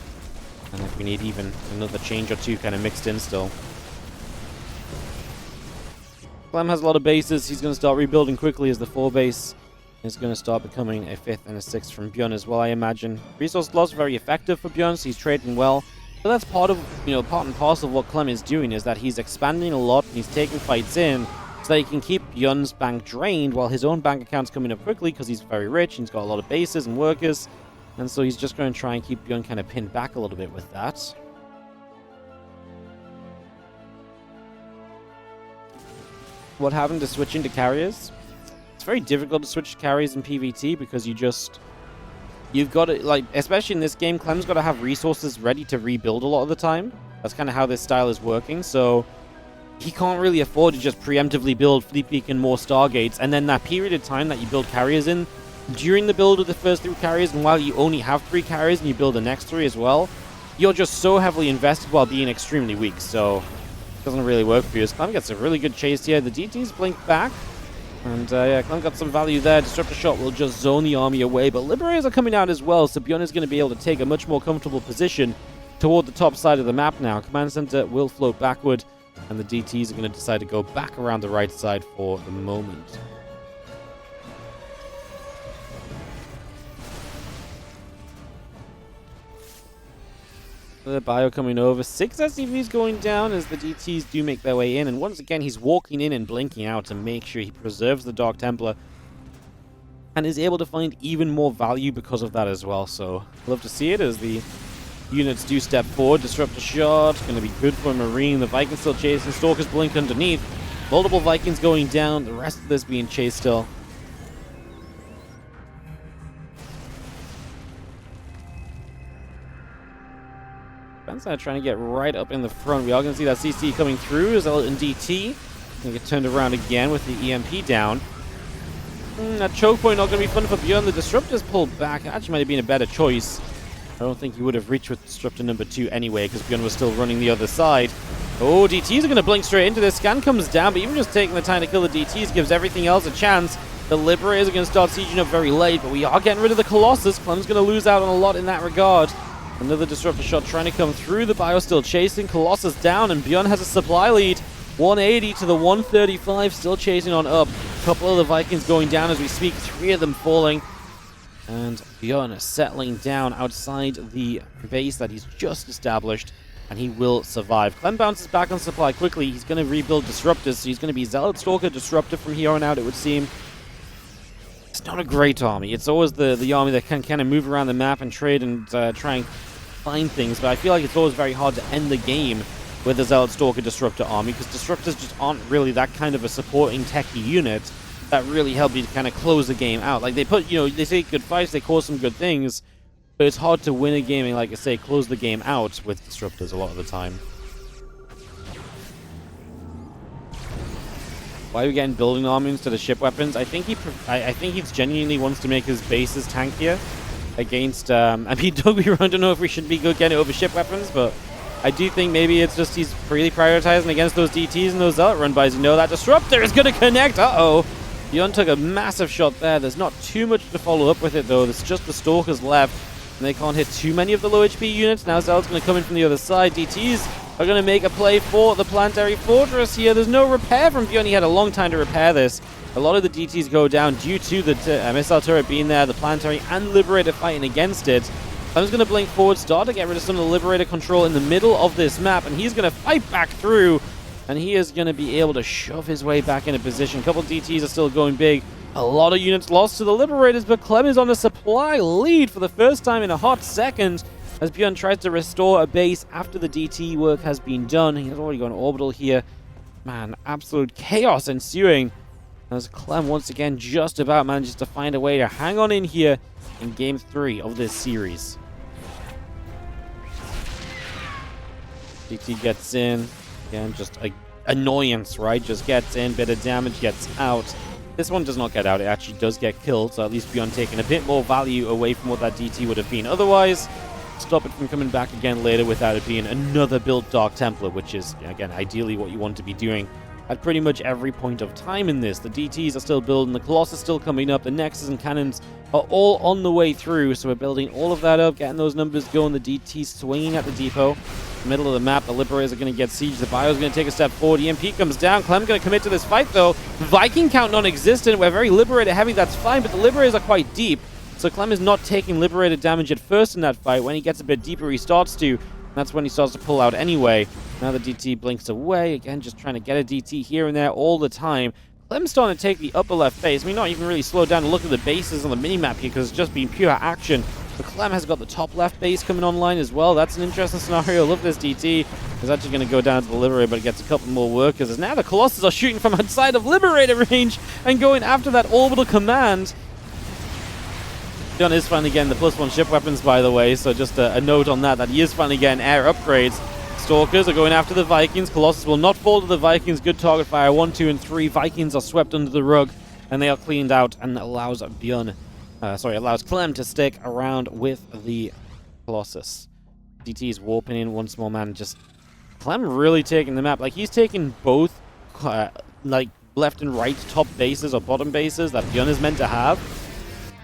And if we need even another change or two kind of mixed in still. Clem has a lot of bases. He's going to start rebuilding quickly as the 4 base is going to start becoming a 5th and a 6th from ByuN as well, I imagine. Resource loss very effective for ByuN, so he's trading well. But that's part and parcel of what Clem is doing, is that he's expanding a lot and he's taking fights in so that he can keep ByuN's bank drained while his own bank account's coming up quickly because he's very rich and he's got a lot of bases and workers. And so he's just going to try and keep ByuN kind of pinned back a little bit with that. What happened to switching to carriers? It's very difficult to switch to carriers in PvT because you've got to, like, especially in this game, Clem's got to have resources ready to rebuild a lot of the time. That's kind of how this style is working, so he can't really afford to just preemptively build Fleet Beacon more Stargates, and then that period of time that you build carriers in, during the build of the first 3 carriers, and while you only have 3 carriers and you build the next 3 as well, you're just so heavily invested while being extremely weak, so it doesn't really work for you. Clem gets a really good chase here. The DTs blink back. And yeah, Clem got some value there. Disruptor Shot will just zone the army away, but Liberators are coming out as well, so ByuN is going to be able to take a much more comfortable position toward the top side of the map now. Command Center will float backward, and the DTs are going to decide to go back around the right side for the moment. The Bio coming over. 6 SCVs going down as the DTs do make their way in. And once again, he's walking in and blinking out to make sure he preserves the Dark Templar. And is able to find even more value because of that as well. So, love to see it as the units do step forward. Disruptor Shot. Going to be good for a Marine. The Vikings still chasing. Stalkers blink underneath. Multiple Vikings going down. The rest of this being chased still. Trying to get right up in the front. We are going to see that CC coming through as well in DT. Going to get turned around again with the EMP down. That choke point not going to be fun for ByuN. The Disruptor's pulled back. Actually might have been a better choice. I don't think he would have reached with Disruptor number 2 anyway because ByuN was still running the other side. Oh, DTs are going to blink straight into this. Scan comes down, but even just taking the time to kill the DTs gives everything else a chance. The Liberators are going to start sieging up very late, but we are getting rid of the Colossus. Clem's going to lose out on a lot in that regard. Another Disruptor Shot trying to come through. The Bio still chasing. Colossus down, and ByuN has a supply lead. 180 to the 135, still chasing on up. A couple of the Vikings going down as we speak. 3 of them falling. And ByuN settling down outside the base that he's just established. And he will survive. Clem bounces back on supply quickly. He's going to rebuild Disruptors, so he's going to be Zealot, Stalker, Disruptor from here on out, it would seem. It's not a great army. It's always the army that can kind of move around the map and trade and try and find things, but I feel like it's always very hard to end the game with a Zealot, Stalker, Disruptor army, because Disruptors just aren't really that kind of a supporting techie unit that really help you to kind of close the game out. Like, they put, they take good fights, they cause some good things, but it's hard to win a game and, like I say, close the game out with Disruptors a lot of the time. Why are we getting building army instead of ship weapons? I think he genuinely wants to make his bases tankier against, I mean, don't be wrong, I don't know if we should be getting over ship weapons, but I do think maybe it's just he's really prioritizing against those DTs and those Zealot run-bys. That Disruptor is going to connect. Uh-oh. ByuN took a massive shot there. There's not too much to follow up with it, though. There's just the Stalkers left, and they can't hit too many of the low HP units. Now Zealot's going to come in from the other side. DTs are going to make a play for the Planetary Fortress here. There's no repair from ByuN. He had a long time to repair this. A lot of the DTs go down due to the missile turret being there, the Planetary and Liberator fighting against it. I'm just going to blink forward, start to get rid of some of the Liberator control in the middle of this map, and he's going to fight back through, and he is going to be able to shove his way back into position. A couple of DTs are still going big. A lot of units lost to the Liberators, but Clem is on a supply lead for the first time in a hot second as ByuN tries to restore a base after the DT work has been done. He's already gone orbital here. Man, absolute chaos ensuing as Clem once again just about manages to find a way to hang on in here in Game 3 of this series. DT gets in. Again, just annoyance, right? Just gets in, bit of damage, gets out. This one does not get out. It actually does get killed, so at least ByuN taking a bit more value away from what that DT would have been. Otherwise, stop it from coming back again later without it being another built Dark Templar, which is, again, ideally what you want to be doing at pretty much every point of time in this. The DTs are still building, the Colossus still coming up, the Nexus and Cannons are all on the way through, so we're building all of that up, getting those numbers going, the DTs swinging at the depot. Middle of the map, the Liberators are going to get sieged, the Bio's going to take a step forward, EMP comes down, Clem going to commit to this fight though. Viking count non-existent, we're very Liberator heavy, that's fine, but the Liberators are quite deep, so Clem is not taking Liberator damage at first in that fight. When he gets a bit deeper, he starts to. That's when he starts to pull out anyway. Now the DT blinks away. Again, just trying to get a DT here and there all the time. Clem's starting to take the upper left base. I mean, not even really slow down to look at the bases on the minimap here because it's just been pure action. But Clem has got the top left base coming online as well. That's an interesting scenario. Look at this DT. He's actually going to go down to the Liberator, but it gets a couple more workers. As now the Colossus are shooting from outside of Liberator range and going after that orbital command. ByuN is finally getting the +1 ship weapons, by the way, so just a note on that he is finally getting air upgrades. Stalkers are going after the Vikings. Colossus will not fall to the Vikings. Good target fire. 1, 2, and 3. Vikings are swept under the rug, and they are cleaned out, and allows allows Clem to stick around with the Colossus. DT is warping in once more, man. Just Clem really taking the map. Like, he's taking both, like, left and right top bases or bottom bases that ByuN is meant to have.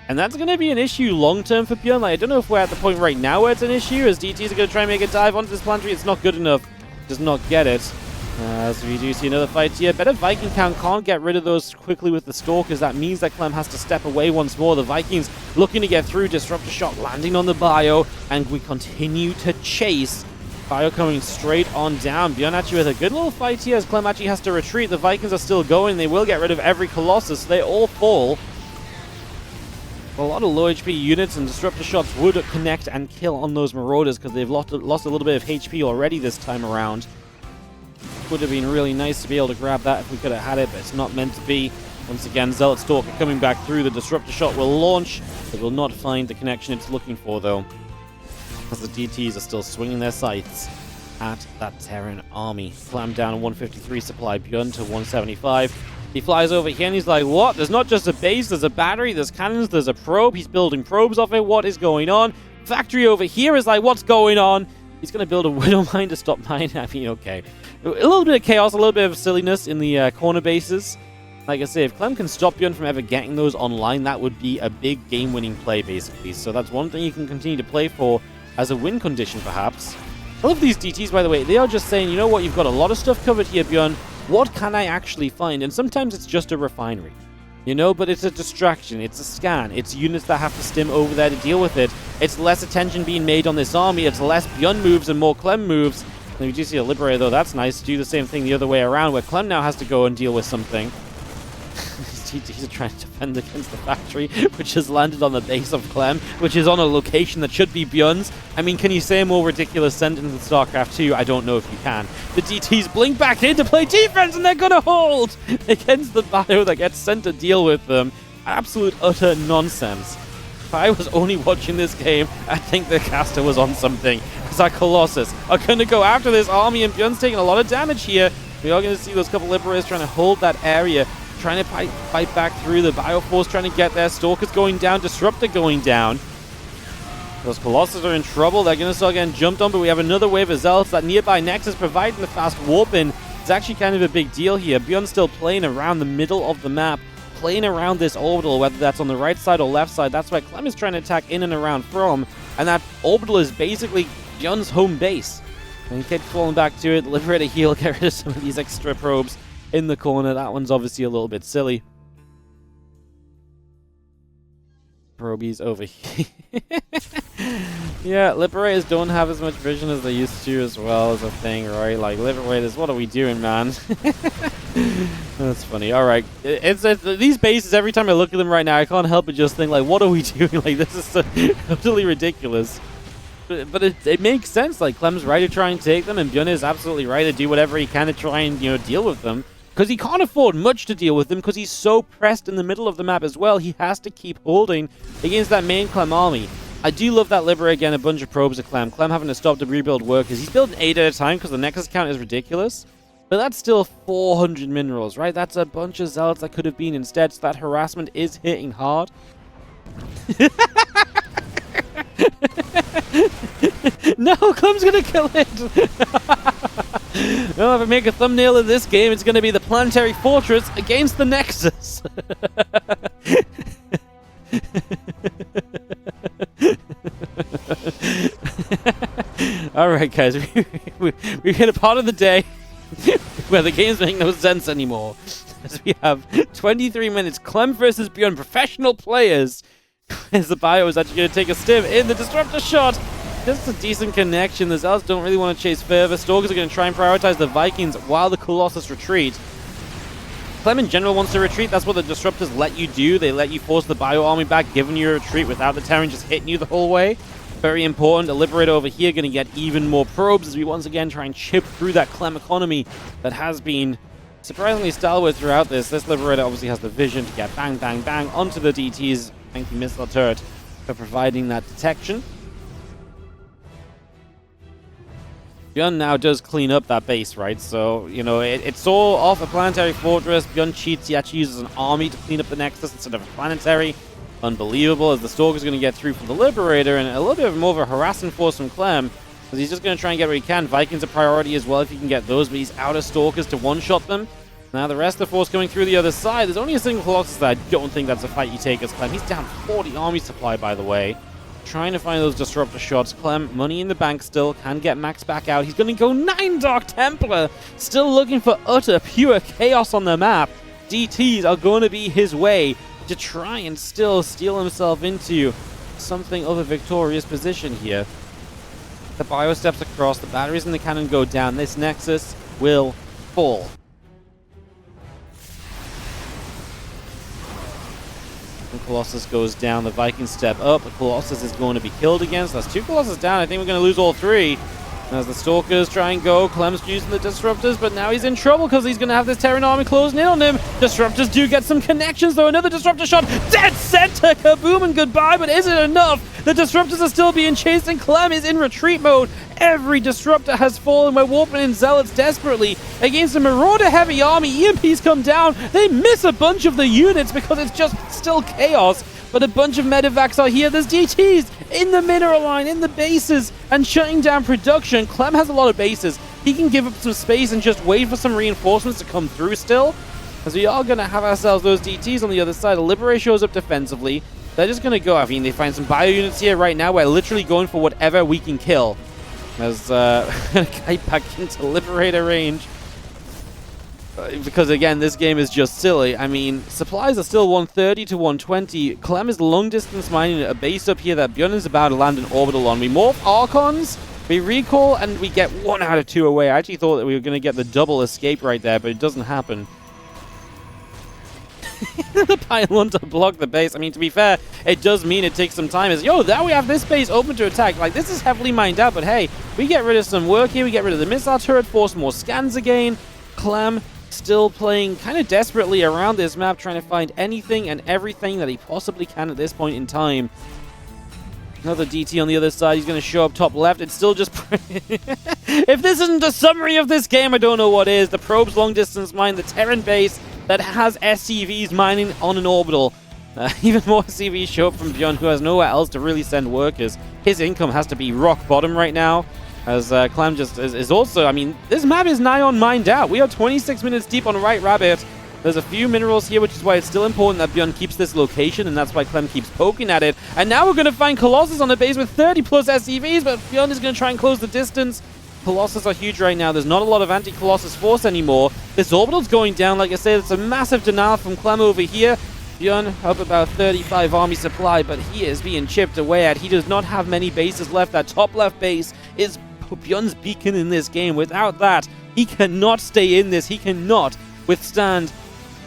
And that's going to be an issue long-term for ByuN. Like, I don't know if we're at the point right now where it's an issue, as DTs are going to try and make a dive onto this planetary. It's not good enough. Does not get it. So we do see another fight here. Better Viking count, can't get rid of those quickly with the Stalkers. That means that Clem has to step away once more. The Vikings looking to get through. Disruptor shot landing on the Bio. And we continue to chase. Bio coming straight on down. ByuN actually with a good little fight here as Clem actually has to retreat. The Vikings are still going. They will get rid of every Colossus. They all fall. A lot of low HP units and disruptor shots would connect and kill on those Marauders because they've lost a little bit of HP already this time around. Would have been really nice to be able to grab that if we could have had it, but it's not meant to be. Once again, Zealot Stalker coming back through. The disruptor shot will launch. It will not find the connection it's looking for, though, as the DTs are still swinging their sights at that Terran army. Clam down 153 supply, ByuN to 175. He flies over here and he's like, what? There's not just a base, there's a battery, there's cannons, there's a probe. He's building probes off it. What is going on? Factory over here is like, what's going on? He's going to build a Widow Mine to stop mine. I mean, okay. A little bit of chaos, a little bit of silliness in the corner bases. Like I say, if Clem can stop ByuN from ever getting those online, that would be a big game-winning play, basically. So that's one thing you can continue to play for as a win condition, perhaps. I love these DTs, by the way. They are just saying, you know what, you've got a lot of stuff covered here, ByuN. What can I actually find? And sometimes it's just a refinery, you know, but it's a distraction, it's a scan, it's units that have to stim over there to deal with it. It's less attention being made on this army, it's less ByuN moves and more Clem moves. And we do see a Liberator, though, that's nice. Do the same thing the other way around, where Clem now has to go and deal with something. He's trying to defend against the factory, which has landed on the base of Clem, which is on a location that should be ByuN's. I mean, can you say a more ridiculous sentence than StarCraft 2? I don't know if you can. The DTs blink back in to play defense, and they're going to hold against the Bio that gets sent to deal with them. Absolute, utter nonsense. If I was only watching this game, I think the caster was on something. Because our Colossus are going to go after this army, and ByuN's taking a lot of damage here. We are going to see those couple Liberators trying to hold that area, trying to fight back through. The Bioforce trying to get there. Stalkers going down. Disruptor going down. Those Colossus are in trouble. They're going to start getting jumped on, but we have another wave of Zealots. That nearby Nexus providing the fast warp in. It's actually kind of a big deal here. ByuN's still playing around the middle of the map, playing around this orbital, whether that's on the right side or left side. That's where Clem is trying to attack in and around from, and that orbital is basically ByuN's home base. And he keeps falling back to it. Liberator heal, get rid of some of these extra probes in the corner. That one's obviously a little bit silly. Probies over here. Yeah, Liberators don't have as much vision as they used to as well, as a thing, right? Like, Liberators, what are we doing, man? That's funny. Alright. These bases, every time I look at them right now, I can't help but just think, like, what are we doing? Like, this is so totally ridiculous. But it makes sense. Like, Clem's right to try and take them, and ByuN is absolutely right to do whatever he can to try and, you know, deal with them. Because he can't afford much to deal with them, because he's so pressed in the middle of the map as well. He has to keep holding against that main Clem army. I do love that Liberator getting a bunch of probes at Clem. Clem having to stop to rebuild workers. He's building 8 at a time because the Nexus count is ridiculous. But that's still 400 minerals, right? That's a bunch of Zealots that could have been instead, so that harassment is hitting hard. No, Clem's gonna kill it! Well, if I make a thumbnail of this game, it's going to be the Planetary Fortress against the Nexus. Alright, guys. We hit a part of the day where the games make no sense anymore. As we have 23 minutes. Clem versus ByuN, professional players. As the Bio is actually going to take a stim in the Disruptor shot. Just a decent connection. The Zealots don't really want to chase further. Stalkers are going to try and prioritize the Vikings while the Colossus retreat. Clem in general wants to retreat. That's what the Disruptors let you do. They let you force the Bio army back, giving you a retreat without the Terran just hitting you the whole way. Very important. The Liberator over here going to get even more probes as we once again try and chip through that Clem economy that has been surprisingly stalwart throughout this. This Liberator obviously has the vision to get bang, bang, bang onto the DT's anti-missile turret for providing that detection. ByuN now does clean up that base, right? So, you know, it's all off a Planetary Fortress. ByuN cheats. He actually uses an army to clean up the Nexus instead of a Planetary. Unbelievable, as the Stalker's going to get through from the Liberator, and a little bit more of a harassing force from Clem, because he's just going to try and get what he can. Vikings are priority as well if he can get those, but he's out of Stalkers to one-shot them. Now the rest of the force coming through the other side. There's only a single Colossus that I don't think that's a fight you take as Clem. He's down 40 army supply, by the way. Trying to find those Disruptor shots. Clem, money in the bank still, can get Max back out. He's going to go 9 Dark Templar. Still looking for utter, pure chaos on the map. DTs are going to be his way to try and still steal himself into something of a victorious position here. The Bio steps across, the batteries in the cannon go down. This Nexus will fall. The Colossus goes down, the Vikings step up. The Colossus is going to be killed again, so that's 2 Colossus down. I think we're going to lose all 3. As the Stalkers try and go, Clem's using the Disruptors, but now he's in trouble because he's going to have this Terran army closing in on him. Disruptors do get some connections, though. Another Disruptor shot, dead center, kaboom and goodbye, but is it enough? The Disruptors are still being chased, and Clem is in retreat mode. Every Disruptor has fallen. We're warping in Zealots desperately against a Marauder-heavy army. EMPs come down. They miss a bunch of the units because it's just still chaos. But a bunch of medevacs are here. There's DTs in the mineral line, in the bases, and shutting down production. Clem has a lot of bases. He can give up some space and just wait for some reinforcements to come through still. As we are going to have ourselves those DTs on the other side. The Liberator shows up defensively. They're just going to go. I mean, they find some bio units here right now. We're literally going for whatever we can kill. As guy back into Liberator range. Because again, this game is just silly. I mean, supplies are still 130 to 120. Clem is long distance mining a base up here that ByuN is about to land an orbital on. We morph Archons, we recall, and we get 1 out of 2 away. I actually thought that we were going to get the double escape right there, but it doesn't happen. The pylon to block the base. I mean, to be fair, it does mean it takes some time. Yo, now we have this base open to attack. Like, this is heavily mined out, but hey, we get rid of some work here. We get rid of the missile turret, force more scans again. Clem still playing kind of desperately around this map, trying to find anything and everything that he possibly can at this point in time. Another DT on the other side. He's going to show up top left. It's still just... If this isn't a summary of this game, I don't know what is. The probes long distance mine, the Terran base that has SCVs mining on an orbital. Even more SCVs show up from ByuN, who has nowhere else to really send workers. His income has to be rock bottom right now. As Clem just is also, I mean, this map is nigh on mined out. We are 26 minutes deep on Right Rabbit. There's a few minerals here, which is why it's still important that ByuN keeps this location, and that's why Clem keeps poking at it. And now we're going to find Colossus on the base with 30 plus SCVs, but ByuN is going to try and close the distance. Colossus are huge right now. There's not a lot of anti-Colossus force anymore. This orbital's going down. Like I said, it's a massive denial from Clem over here. ByuN up about 35 army supply, but he is being chipped away at. He does not have many bases left. That top left base is ByuN's beacon in this game. Without that, he cannot stay in this. He cannot withstand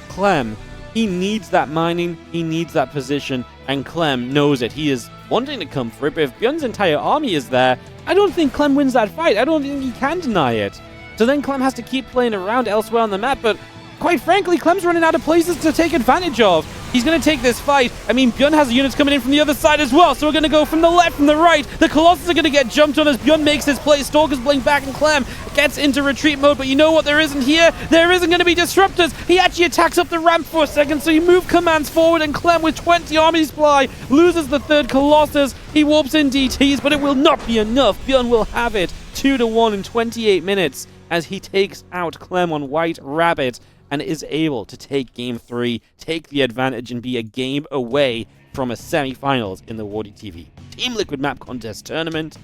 Clem. He needs that mining. He needs that position, and Clem knows it. He is wanting to come for it, but if ByuN's entire army is there, I don't think Clem wins that fight. I don't think he can deny it. So then Clem has to keep playing around elsewhere on the map, but quite frankly, Clem's running out of places to take advantage of. He's going to take this fight. I mean, ByuN has units coming in from the other side as well, so we're going to go from the left, from the right. The Colossus are going to get jumped on as ByuN makes his play. Stalkers blink back, and Clem gets into retreat mode, but you know what there isn't here? There isn't going to be Disruptors. He actually attacks up the ramp for a second, so you move commands forward, and Clem with 20 army supply loses the third Colossus. He warps in DTs, but it will not be enough. ByuN will have it 2-1 in 28 minutes. as he takes out Clem on White Rabbit and is able to take Game 3, take the advantage, and be a game away from a semi-finals in the WardiTV Team Liquid Map Contest Tournament.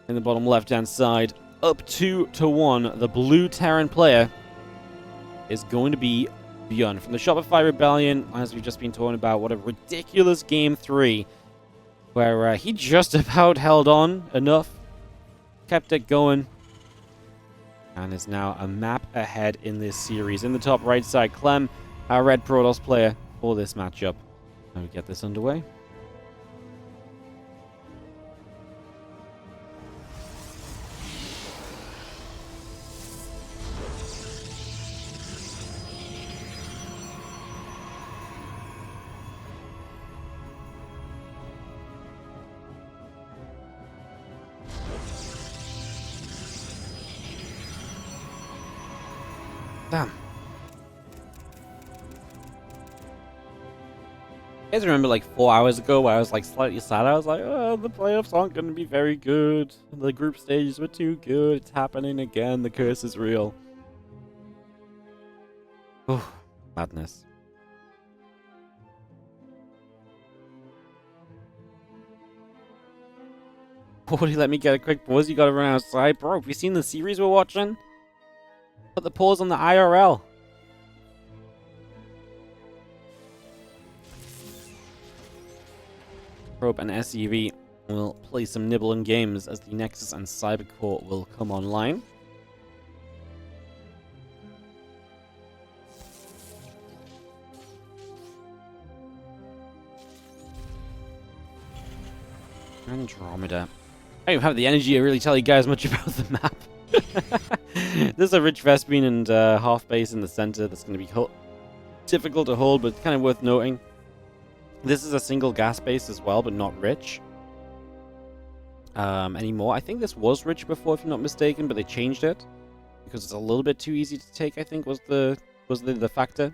In the bottom left-hand side, up 2-1, the blue Terran player is going to be ByuN from the Shopify Rebellion, as we've just been talking about. What a ridiculous Game 3, where he just about held on enough, kept it going, and is now a map ahead in this series. In the top right side, Clem, our red Protoss player for this matchup. And we get this underway. Damn. You guys remember like 4 hours ago where I was like slightly sad? I was like, oh, the playoffs aren't going to be very good. The group stages were too good. It's happening again. The curse is real. Oh, madness. Would you let me get a quick pause? You got to run outside. Bro, have you seen the series we're watching? Put the pause on the IRL. Probe and SEV will play some nibbling games as the Nexus and Cybercore will come online. Andromeda. I don't have the energy to really tell you guys much about the map. There's a rich Vespene and half base in the center that's going to be difficult to hold, but kind of worth noting. This is a single gas base as well, but not rich anymore. I think this was rich before, if I'm not mistaken, but they changed it because it's a little bit too easy to take, I think was the factor.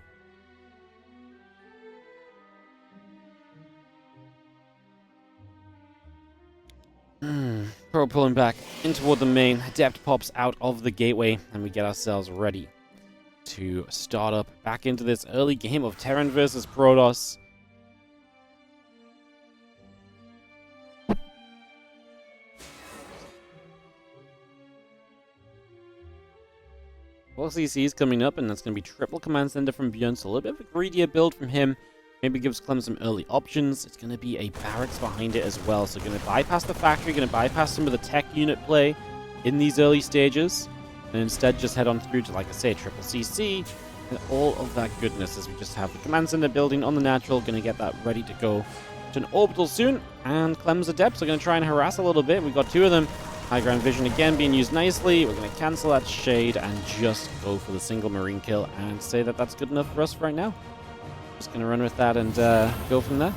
Pro pulling back in toward the main. Adept pops out of the gateway, and we get ourselves ready to start up back into this early game of Terran versus Protoss. Well, CC is coming up, and that's going to be triple command center from ByuN, so a little bit of a greedier build from him. Maybe gives Clem some early options. It's going to be a barracks behind it as well. So going to bypass the factory, going to bypass some of the tech unit play in these early stages. And instead just head on through to, like I say, triple CC and all of that goodness as we just have the command center building on the natural. Going to get that ready to go to an orbital soon. And Clem's Adepts are going to try and harass a little bit. We've got two of them. High ground vision again being used nicely. We're going to cancel that shade and just go for the single marine kill and say that that's good enough for us right now. Just going to run with that and go from there.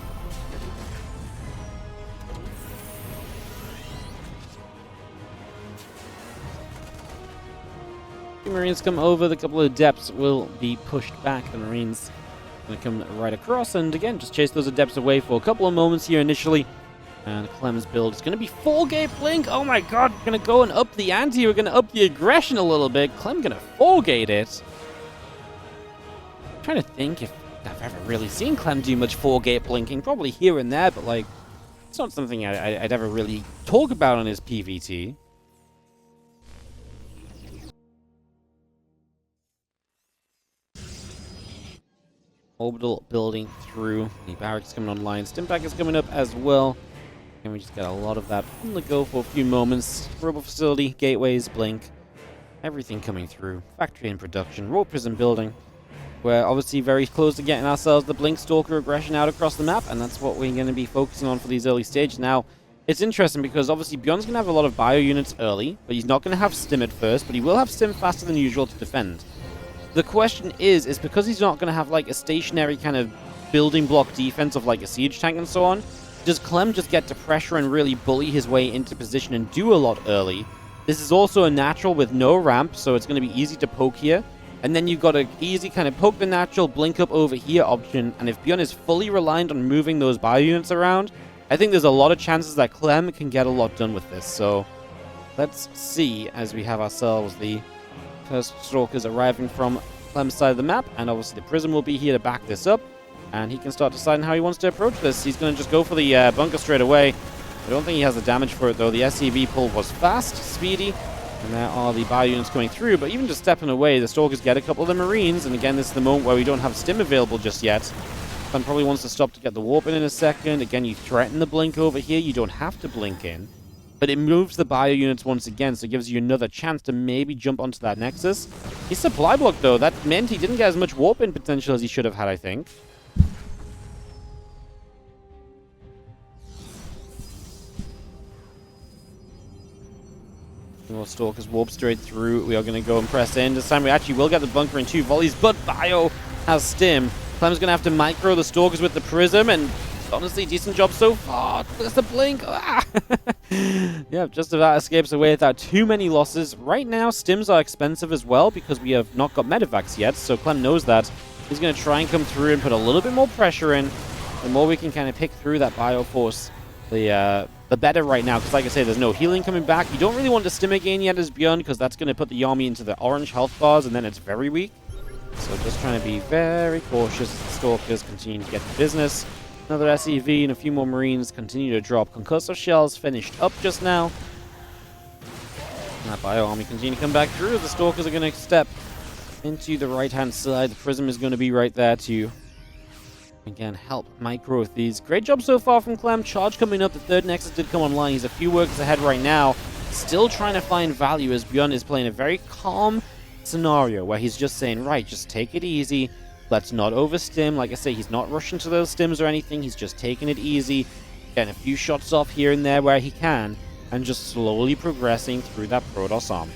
The Marines come over. The couple of Adepts will be pushed back. The Marines going to come right across and again just chase those Adepts away for a couple of moments here initially. And Clem's build is going to be full gate blink. Oh my god, we're going to go and up the ante. We're going to up the aggression a little bit. Clem going to full gate it. I'm trying to think if I've ever really seen Clem do much 4-gate blinking, probably here and there, but like, it's not something I'd ever really talk about on his PvT. Orbital building through, the barracks coming online, Stimpack is coming up as well, and we just got a lot of that on the go for a few moments. Robo facility, gateways, blink, everything coming through, factory in production, raw prison building. We're obviously very close to getting ourselves the Blink Stalker aggression out across the map, and that's what we're going to be focusing on for these early stages. Now, it's interesting because obviously ByuN's going to have a lot of bio units early, but he's not going to have Stim at first, but he will have Stim faster than usual to defend. The question is because he's not going to have like a stationary kind of building block defense of like a siege tank and so on, does Clem just get to pressure and really bully his way into position and do a lot early? This is also a natural with no ramp, so it's going to be easy to poke here. And then you've got an easy kind of poke the natural, blink up over here option. And if ByuN is fully reliant on moving those bio units around, I think there's a lot of chances that Clem can get a lot done with this. So let's see as we have ourselves the first Stalkers arriving from Clem's side of the map. And obviously the Prism will be here to back this up. And he can start deciding how he wants to approach this. He's going to just go for the bunker straight away. I don't think he has the damage for it, though. The SCV pull was fast, speedy. And there are the bio units coming through. But even just stepping away, the Stalkers get a couple of the Marines. And again, this is the moment where we don't have Stim available just yet. Clem probably wants to stop to get the warp in a second. Again, you threaten the blink over here. You don't have to blink in. But it moves the bio units once again, so it gives you another chance to maybe jump onto that Nexus. He's supply blocked, though. That meant he didn't get as much warp in potential as he should have had, I think. More Stalkers warp straight through. We are going to go and press in. This time we actually will get the bunker in 2 volleys, but Bio has Stim. Clem's going to have to micro the Stalkers with the Prism, and honestly, decent job so far. There's the blink. Ah! Yeah, just about escapes away without too many losses. Right now, Stims are expensive as well because we have not got medevacs yet, so Clem knows that. He's going to try and come through and put a little bit more pressure in. The more we can kind of pick through that Bio Force, the better right now, because like I say, there's no healing coming back. You don't really want to Stim again yet as ByuN, because that's going to put the army into the orange health bars, and then it's very weak. So just trying to be very cautious as the Stalkers continue to get the business. Another SEV and a few more Marines continue to drop. Concussor shells finished up just now. And that Bio army continue to come back through. The Stalkers are going to step into the right-hand side. The Prism is going to be right there to, again, help micro with these. Great job so far from Clem. Charge coming up. The third Nexus did come online. He's a few workers ahead right now. Still trying to find value as ByuN is playing a very calm scenario where he's just saying, right, just take it easy. Let's not overstim. Like I say, he's not rushing to those stims or anything. He's just taking it easy, getting a few shots off here and there where he can, and just slowly progressing through that Protoss army.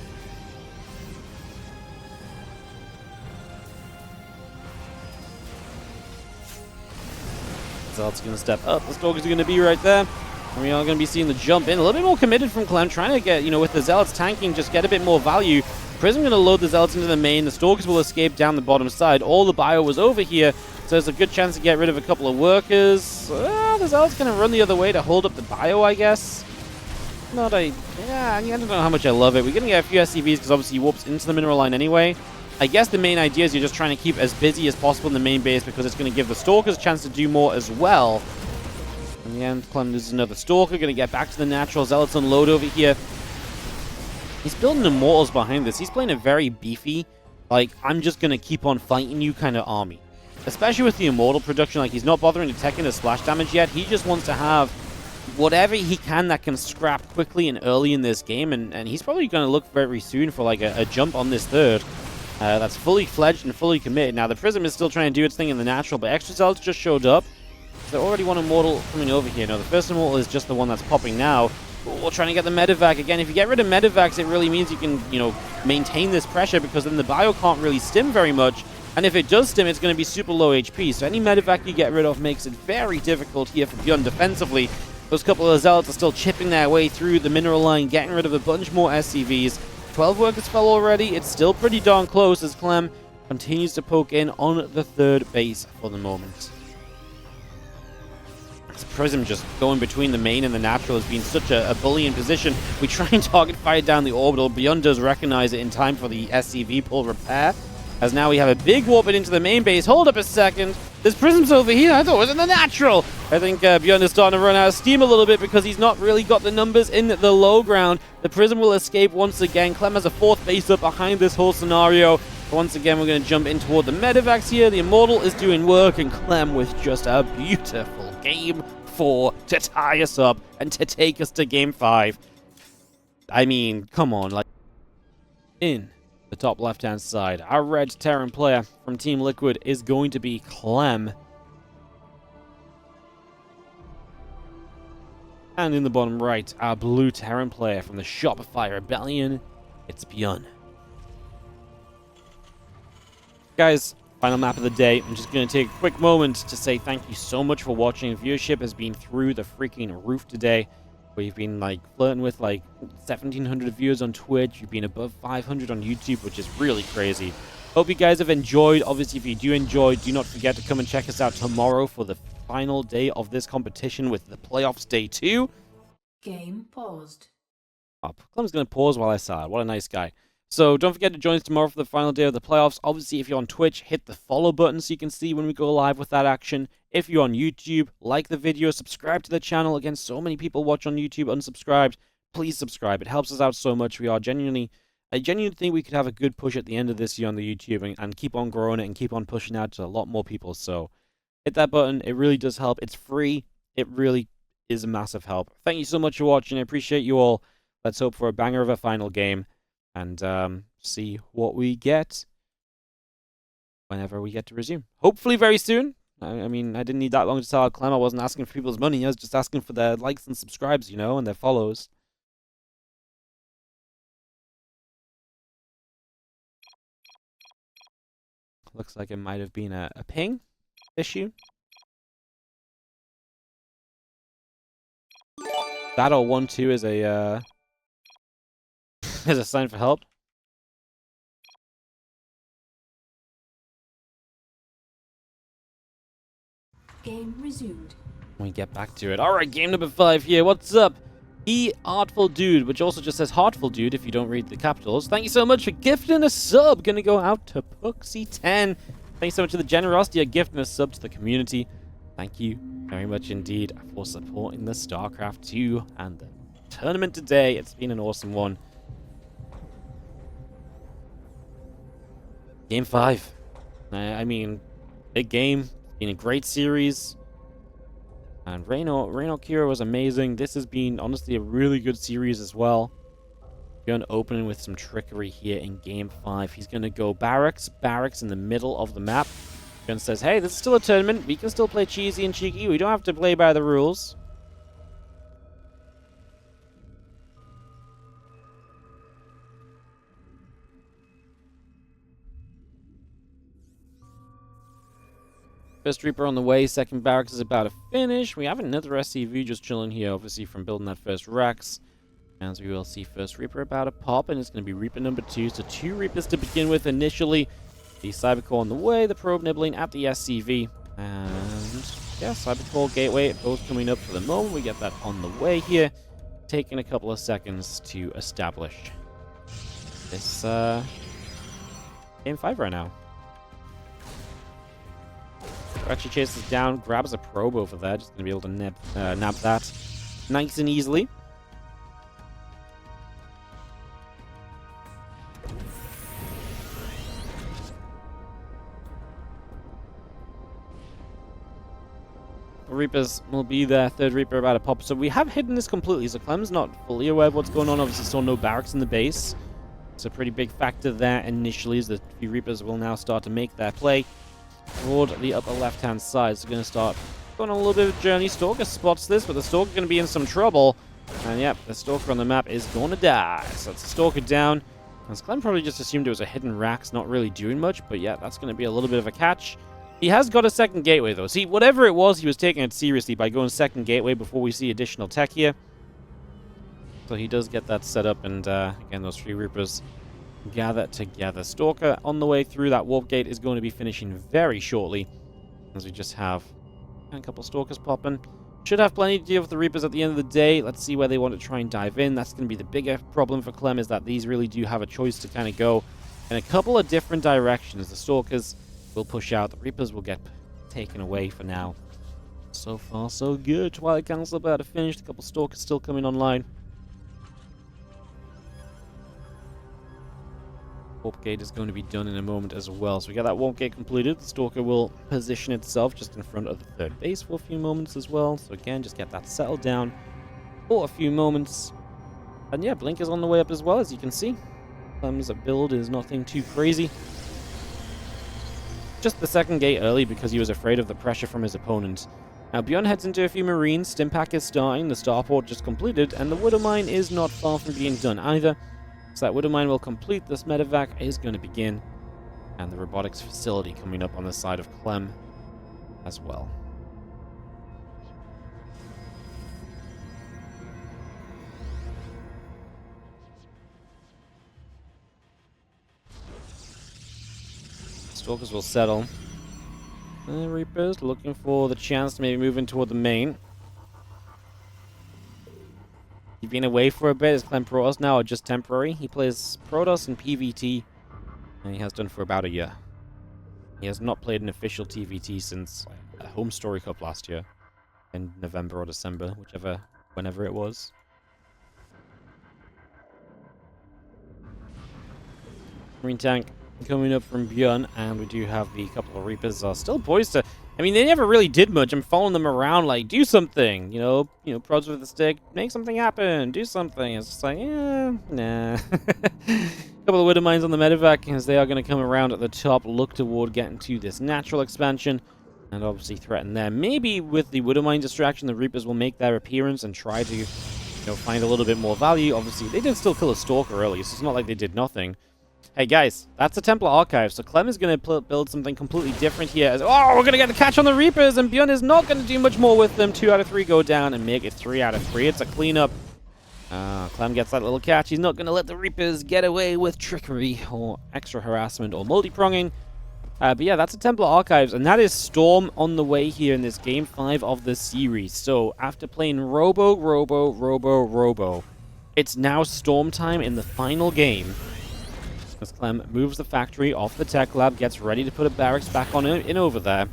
Zealot's going to step up. The Stalkers are going to be right there. And we are going to be seeing the jump in. A little bit more committed from Clem, trying to get, with the Zealots tanking, just get a bit more value. Prism going to load the Zealots into the main. The Stalkers will escape down the bottom side. All the Bio was over here, so there's a good chance to get rid of a couple of workers. The Zealots going to run the other way to hold up the Bio, I guess. Yeah, I don't know how much I love it. We're going to get a few SCVs because obviously he warps into the mineral line anyway. I guess the main idea is you're just trying to keep as busy as possible in the main base because it's going to give the Stalkers a chance to do more as well. In the end, Clem loses another Stalker. Going to get back to the natural. Zealots unload over here. He's building Immortals behind this. He's playing a very beefy, I'm just going to keep on fighting you kind of army. Especially with the Immortal production. He's not bothering to tech in the splash damage yet. He just wants to have whatever he can that can scrap quickly and early in this game. And he's probably going to look very soon for, a jump on this third. That's fully fledged and fully committed. Now, the Prism is still trying to do its thing in the natural, but extra Zealots just showed up. So already one Immortal coming over here. Now, the first Immortal is just the one that's popping now. We're trying to get the medevac. Again, if you get rid of medevacs, it really means you can, maintain this pressure because then the Bio can't really stim very much. And if it does stim, it's going to be super low HP. So any medevac you get rid of makes it very difficult here for ByuN defensively. Those couple of Zealots are still chipping their way through the mineral line, getting rid of a bunch more SCVs. 12 workers fell already. It's still pretty darn close as Clem continues to poke in on the third base for the moment. Prism just going between the main and the natural has been such a bullying position. We try and target fire down the orbital. ByuN does recognize it in time for the SCV pull repair. As now we have a big warp it into the main base. Hold up a second. This Prism's over here. I thought it was in the natural. I think ByuN is starting to run out of steam a little bit because he's not really got the numbers in the low ground. The Prism will escape once again. Clem has a fourth base up behind this whole scenario. Once again, we're going to jump in toward the medevacs here. The Immortal is doing work, and Clem with just a beautiful Game 4 to tie us up and to take us to Game 5. I mean, come on. In the top left-hand side, our red Terran player from Team Liquid is going to be Clem. And in the bottom right, our blue Terran player from the Shopify Rebellion, it's ByuN. Guys, final map of the day. I'm just going to take a quick moment to say thank you so much for watching. Viewership has been through the freaking roof today. We've been flirting with 1,700 viewers on Twitch. We've been above 500 on YouTube, which is really crazy. Hope you guys have enjoyed. Obviously, if you do enjoy, do not forget to come and check us out tomorrow for the final day of this competition with the playoffs day 2. Game paused. Clem's going to pause while I sigh. What a nice guy. So don't forget to join us tomorrow for the final day of the playoffs. Obviously, if you're on Twitch, hit the follow button so you can see when we go live with that action. If you're on YouTube, like the video, subscribe to the channel. Again, so many people watch on YouTube unsubscribed. Please subscribe. It helps us out so much. I genuinely think we could have a good push at the end of this year on the YouTube and keep on growing it and keep on pushing out to a lot more people. So hit that button. It really does help. It's free. It really is a massive help. Thank you so much for watching. I appreciate you all. Let's hope for a banger of a final game and see what we get whenever we get to resume. Hopefully very soon. I mean, I didn't need that long to tell Clem I wasn't asking for people's money. I was just asking for their likes and subscribes, you know, and their follows. Looks like it might have been a ping issue. Battle 1-2 is a is a sign for help. Game resumed. We get back to it. Alright, game number 5 here. What's up? Artful Dude, which also just says Heartful Dude if you don't read the capitals. Thank you so much for gifting a sub. Gonna go out to Puxy10. Thanks so much for the generosity of gifting a sub to the community. Thank you very much indeed for supporting the StarCraft 2 and the tournament today. It's been an awesome one. Game 5. I mean, big game. Been a great series. And Reino Kira was amazing. This has been, honestly, a really good series as well. ByuN opening with some trickery here in Game 5. He's going to go barracks in the middle of the map. ByuN says, hey, this is still a tournament. We can still play cheesy and cheeky. We don't have to play by the rules. First Reaper on the way, second barracks is about to finish. We have another SCV just chilling here, obviously, from building that first Rex. As we will see first Reaper about to pop, and it's going to be Reaper number 2. So 2 Reapers to begin with initially. The Cybercore on the way, the probe nibbling at the SCV. And yeah, Cybercore Gateway both coming up for the moment. We get that on the way here. Taking a couple of seconds to establish this Game 5 right now. Actually chases down, grabs a probe over there. Just going to be able to nab that nice and easily. Reapers will be there. Third Reaper about to pop. So we have hidden this completely. So Clem's not fully aware of what's going on. Obviously still no barracks in the base. It's a pretty big factor there initially, as the few Reapers will now start to make their play toward the upper left-hand side. So going to start going on a little bit of a journey. Stalker spots this, but the Stalker going to be in some trouble. And yep, the Stalker on the map is going to die. So it's a Stalker down. As Clem probably just assumed it was a hidden Rax, not really doing much. But yeah, that's going to be a little bit of a catch. He has got a second gateway, though. See, whatever it was, he was taking it seriously by going second gateway before we see additional tech here. So he does get that set up, and again, those 3 Reapers gather together. Stalker on the way through. That warp gate is going to be finishing very shortly, as we just have a couple Stalkers popping. Should have plenty to deal with the Reapers at the end of the day. Let's see where they want to try and dive in. That's going to be the bigger problem for Clem, is that these really do have a choice to kind of go in a couple of different directions. The Stalkers will push out. The Reapers will get taken away for now. So far, so good. Twilight Council about to finish. A couple Stalkers still coming online. Warp gate is going to be done in a moment as well. So we got that warp gate completed. The Stalker will position itself just in front of the third base for a few moments as well. So again, just get that settled down for a few moments. And yeah, Blink is on the way up as well, as you can see. Clem's build is nothing too crazy. Just the second gate early because he was afraid of the pressure from his opponent. Now ByuN heads into a few Marines. Stimpack is starting. The starport just completed. And the Widow Mine is not far from being done either. So that Widow Mine will complete. This medevac is going to begin. And the robotics facility coming up on the side of Clem as well. Stalkers will settle. Reapers looking for the chance to maybe move in toward the main. He's been away for a bit. Is Clem Protoss now or just temporary? He plays Protoss and PvT, and he has done for about a year. He has not played an official TVT since a Home Story Cup last year in November or December, whenever it was. Marine tank coming up from ByuN, and we do have the couple of Reapers are still poised to. I mean, they never really did much. I'm following them around, like, do something, you know, prods with the stick, make something happen, do something. It's just like, yeah, nah. Couple of Widow Mines on the medevac, as they are going to come around at the top, look toward getting to this natural expansion, and obviously threaten them. Maybe with the Widow Mine distraction, the Reapers will make their appearance and try to, find a little bit more value. Obviously, they did still kill a Stalker early, so it's not like they did nothing. Hey guys, that's a Templar Archive, so Clem is going to build something completely different here. Oh, we're going to get the catch on the Reapers, and ByuN is not going to do much more with them. 2 out of 3 go down and make it 3 out of 3. It's a cleanup. Clem gets that little catch. He's not going to let the Reapers get away with trickery or extra harassment or multi-pronging. But yeah, that's a Templar Archives, and that is Storm on the way here in this Game 5 of the series. So after playing Robo, it's now Storm time in the final game. As Clem moves the factory off the tech lab, gets ready to put a barracks back on in over there.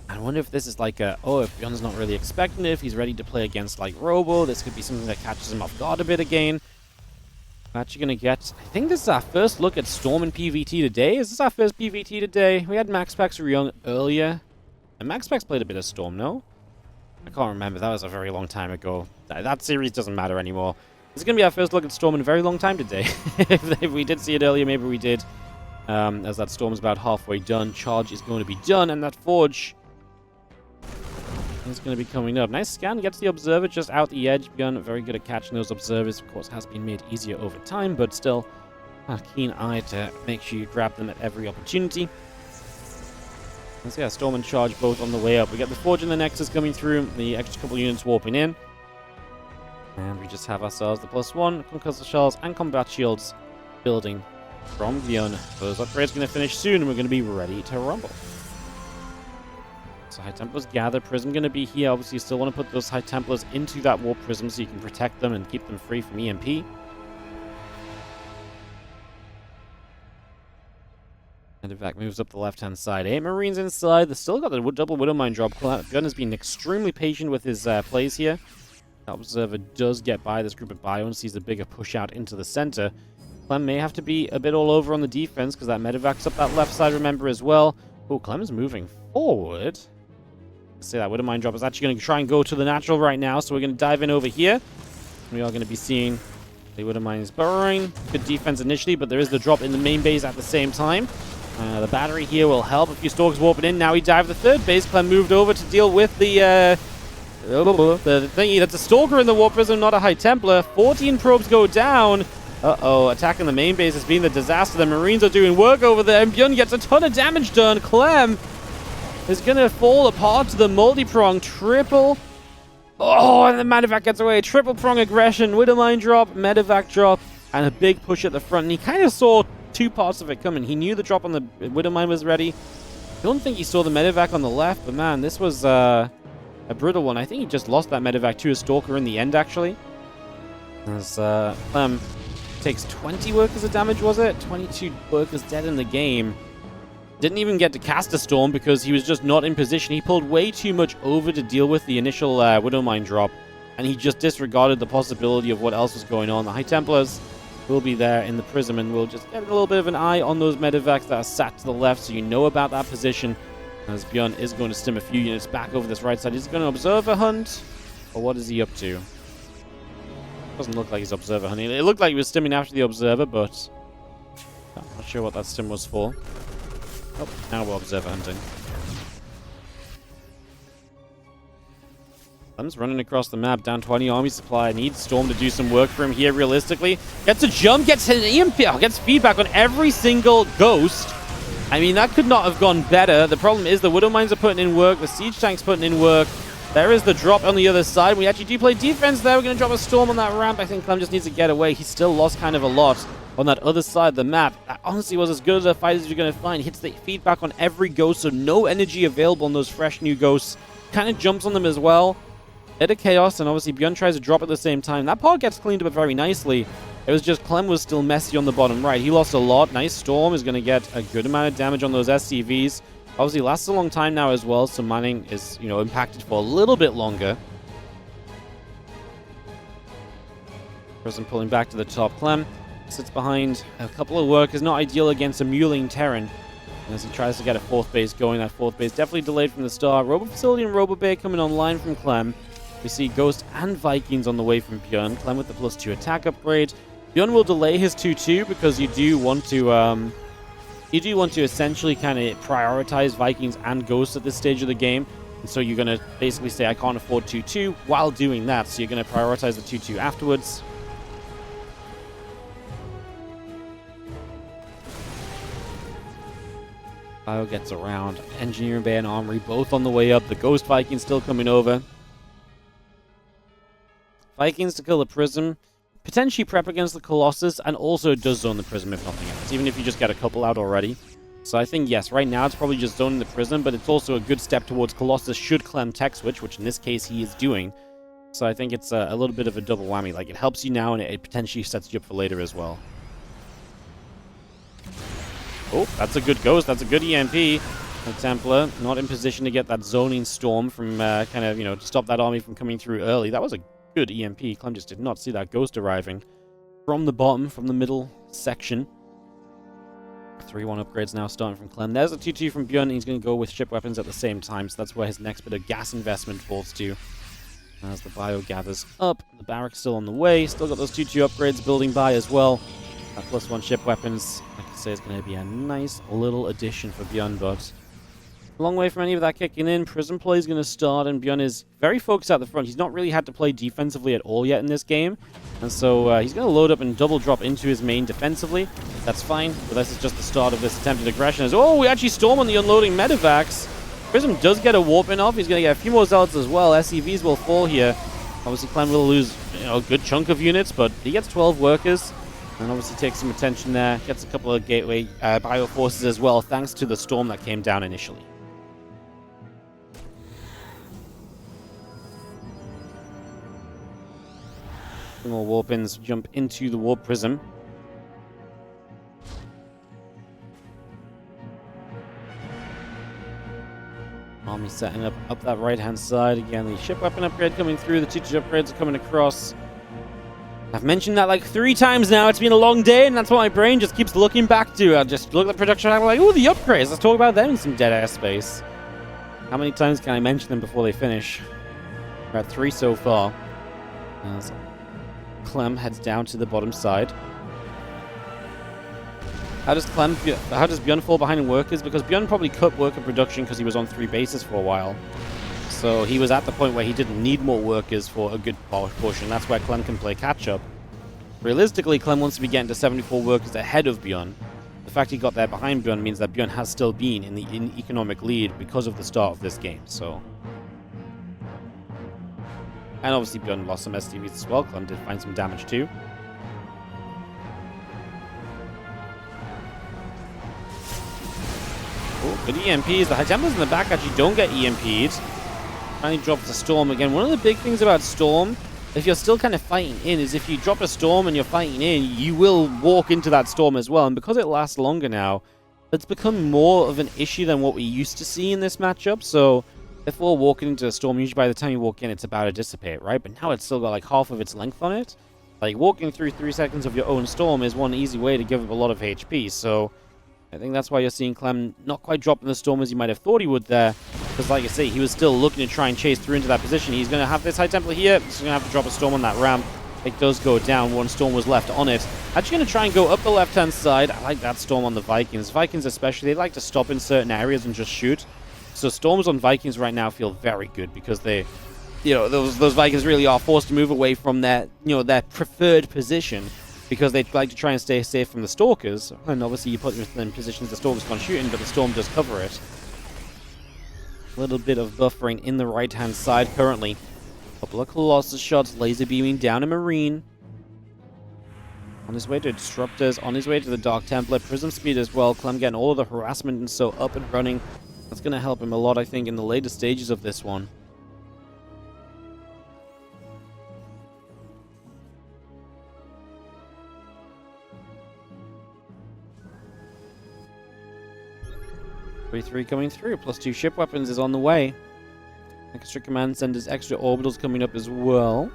I wonder if this is like if ByuN's not really expecting it, if he's ready to play against like Robo, this could be something that catches him off guard a bit again. We're actually going to get, I think this is our first look at Storm and PvT today. Is this our first PvT today? We had MaxPax Young earlier. And MaxPax played a bit of Storm, no? I can't remember, that was a very long time ago. That series doesn't matter anymore. This is going to be our first look at Storm in a very long time today. If we did see it earlier, maybe we did. As that Storm is about halfway done. Charge is going to be done, and that Forge is going to be coming up. Nice scan, gets the Observer just out the edge. ByuN very good at catching those Observers. Of course, has been made easier over time, but still a keen eye to make sure you grab them at every opportunity. Let's see, Storm and Charge both on the way up. We got the Forge and the Nexus coming through, the extra couple units warping in. And we just have ourselves the +1, Concussor Shells, and Combat Shields building from ByuN. Those upgrades are going to finish soon, and we're going to be ready to rumble. So High Templars gather. Prism going to be here. Obviously, you still want to put those High Templars into that Warp Prism so you can protect them and keep them free from EMP. Medevac moves up the left-hand side. 8 Marines inside. They've still got the double Widow Mine drop. ByuN has been extremely patient with his plays here. That Observer does get by this group of ByuN, sees a bigger push out into the center. Clem may have to be a bit all over on the defense because that Medevac's up that left side, remember, as well. Oh, Clem is moving forward. Let's see, that Widow Mine drop is actually going to try and go to the natural right now, so we're going to dive in over here. We are going to be seeing the Widow Mine is burrowing. Good defense initially, but there is the drop in the main base at the same time. The battery here will help. A few Stalkers warping in. Now he dived the third base. Clem moved over to deal with the thingy. That's a Stalker in the Warp Prism, not a High Templar. 14 probes go down. Uh-oh, attacking the main base has been the disaster. The Marines are doing work over there, and ByuN gets a ton of damage done. Clem is going to fall apart to the multi-prong. Triple. Oh, and the Medevac gets away. Triple prong aggression. Widow Mine drop, Medevac drop, and a big push at the front. And he kind of saw 2 parts of it coming. He knew the drop on the Widow Mine was ready. I don't think he saw the Medevac on the left, but man, this was a brutal one. I think he just lost that Medevac to a Stalker in the end, actually. As Clem takes 20 workers of damage, was it? 22 workers dead in the game. Didn't even get to cast a Storm because he was just not in position. He pulled way too much over to deal with the initial Widow Mine drop, and he just disregarded the possibility of what else was going on. The High Templars will be there in the Prism, and we'll just get a little bit of an eye on those Medevacs that are sat to the left, so you know about that position. As ByuN is going to stim a few units back over this right side. Is he going to Observer Hunt? Or what is he up to? Doesn't look like he's Observer Hunting. It looked like he was stimming after the Observer, but I'm not sure what that stim was for. Oh, now we're Observer Hunting. Clem's running across the map, down 20 army supply. Needs Storm to do some work for him here, realistically. Gets a jump, gets an EMP, gets feedback on every single Ghost. I mean, that could not have gone better. The problem is the Widow Mines are putting in work, the Siege Tank's putting in work, There is the drop on the other side. We actually do play defense there. We're going to drop a storm on that ramp. I think Clem just needs to get away. He still lost kind of a lot on that other side of the map. That honestly was as good as a fight as you're going to find. Hits the feedback on every ghost, so no energy available on those fresh new ghosts. Kind of jumps on them as well. Bit of chaos, and obviously ByuN tries to drop at the same time. That part gets cleaned up very nicely. It was just Clem was still messy on the bottom right. He lost a lot. Nice storm is going to get a good amount of damage on those SCVs. Obviously lasts a long time now as well, so mining is, impacted for a little bit longer. Prism pulling back to the top. Clem sits behind a couple of workers. Not ideal against a muling Terran. As he tries to get a fourth base going. That fourth base definitely delayed from the start. Robo Facility and Robo Bay coming online from Clem. We see Ghost and Vikings on the way from ByuN. Clem with the +2 attack upgrade. ByuN will delay his 2-2 because you do want to essentially kind of prioritize Vikings and Ghosts at this stage of the game. And so you're going to basically say, I can't afford 2-2 while doing that. So you're going to prioritize the 2-2 afterwards. Bio gets around. Engineering Bay and Armory both on the way up. The Ghost Vikings still coming over. Vikings to kill the Prism. Potentially prep against the Colossus, and also does zone the Prism if nothing else, even if you just get a couple out already. So I think, yes, right now it's probably just zoning the Prism, but it's also a good step towards Colossus should Clem tech switch, which in this case he is doing. So I think it's a little bit of a double whammy. Like, it helps you now, and it potentially sets you up for later as well. Oh, that's a good Ghost. That's a good EMP. The Templar not in position to get that zoning storm from to stop that army from coming through early. That was a good EMP. Clem just did not see that Ghost arriving from the bottom, from the middle section. 3-1 upgrades now starting from Clem. There's a 2-2 from ByuN. He's going to go with ship weapons at the same time, so that's where his next bit of gas investment falls to. As the bio gathers up, the barracks still on the way. Still got those 2-2 upgrades building by as well. That +1 ship weapons, like I say, is going to be a nice little addition for ByuN, but a long way from any of that kicking in. Prism play is going to start, and ByuN is very focused at the front. He's not really had to play defensively at all yet in this game, and so he's going to load up and double drop into his main defensively. That's fine, but this is just the start of this attempted aggression. Oh, we actually storm on the unloading medevacs. Prism does get a warp in off. He's going to get a few more zealots as well. SCVs will fall here. Obviously, Clem will lose a good chunk of units, but he gets 12 workers. And obviously takes some attention there. Gets a couple of gateway bio forces as well, thanks to the storm that came down initially. Two more warpins jump into the warp prism. Army setting up that right-hand side. Again, the ship weapon upgrade coming through. The 2-2 upgrades are coming across. I've mentioned that like 3 times now. It's been a long day, and that's what my brain just keeps looking back to. I just look at the production and I'm like, oh, the upgrades. Let's talk about them in some dead air space. How many times can I mention them before they finish? We're at 3 so far. As Clem heads down to the bottom side. How does ByuN fall behind in workers? Because ByuN probably cut worker production because he was on 3 bases for a while. So he was at the point where he didn't need more workers for a good portion. That's where Clem can play catch-up. Realistically, Clem wants to be getting to 74 workers ahead of ByuN. The fact he got there behind ByuN means that ByuN has still been in the economic lead because of the start of this game. So, and obviously ByuN lost some STVs as well. Clem did find some damage too. Oh, good EMPs. The High Templars in the back actually don't get EMP'd. Finally drops the Storm again. One of the big things about Storm, if you're still kind of fighting in, is if you drop a Storm and you're fighting in, you will walk into that Storm as well. And because it lasts longer now, it's become more of an issue than what we used to see in this matchup. So if we're walking into a Storm, usually by the time you walk in, it's about to dissipate, right? But now it's still got like half of its length on it. Like walking through 3 seconds of your own Storm is one easy way to give up a lot of HP. So I think that's why you're seeing Clem not quite dropping the Storm as you might have thought he would there. Because like I say, he was still looking to try and chase through into that position. He's going to have this High Templar here. He's going to have to drop a Storm on that ramp. It does go down. 1 Storm was left on it. Actually going to try and go up the left-hand side. I like that Storm on the Vikings. Vikings especially, they like to stop in certain areas and just shoot. So Storms on Vikings right now feel very good because they, those Vikings really are forced to move away from their, their preferred position. Because they like to try and stay safe from the Stalkers. And obviously you put them in positions the Stalkers can't shoot in, but the Storm does cover it. A little bit of buffering in the right-hand side currently. Couple of Colossus shots, laser beaming down a Marine. On his way to Disruptors, on his way to the Dark Templar, Prism Speed as well. Clem getting all of the harassment and so up and running. That's going to help him a lot, I think, in the later stages of this one. Three coming through, +2 ship weapons is on the way. Extra command centers, extra orbitals coming up as well.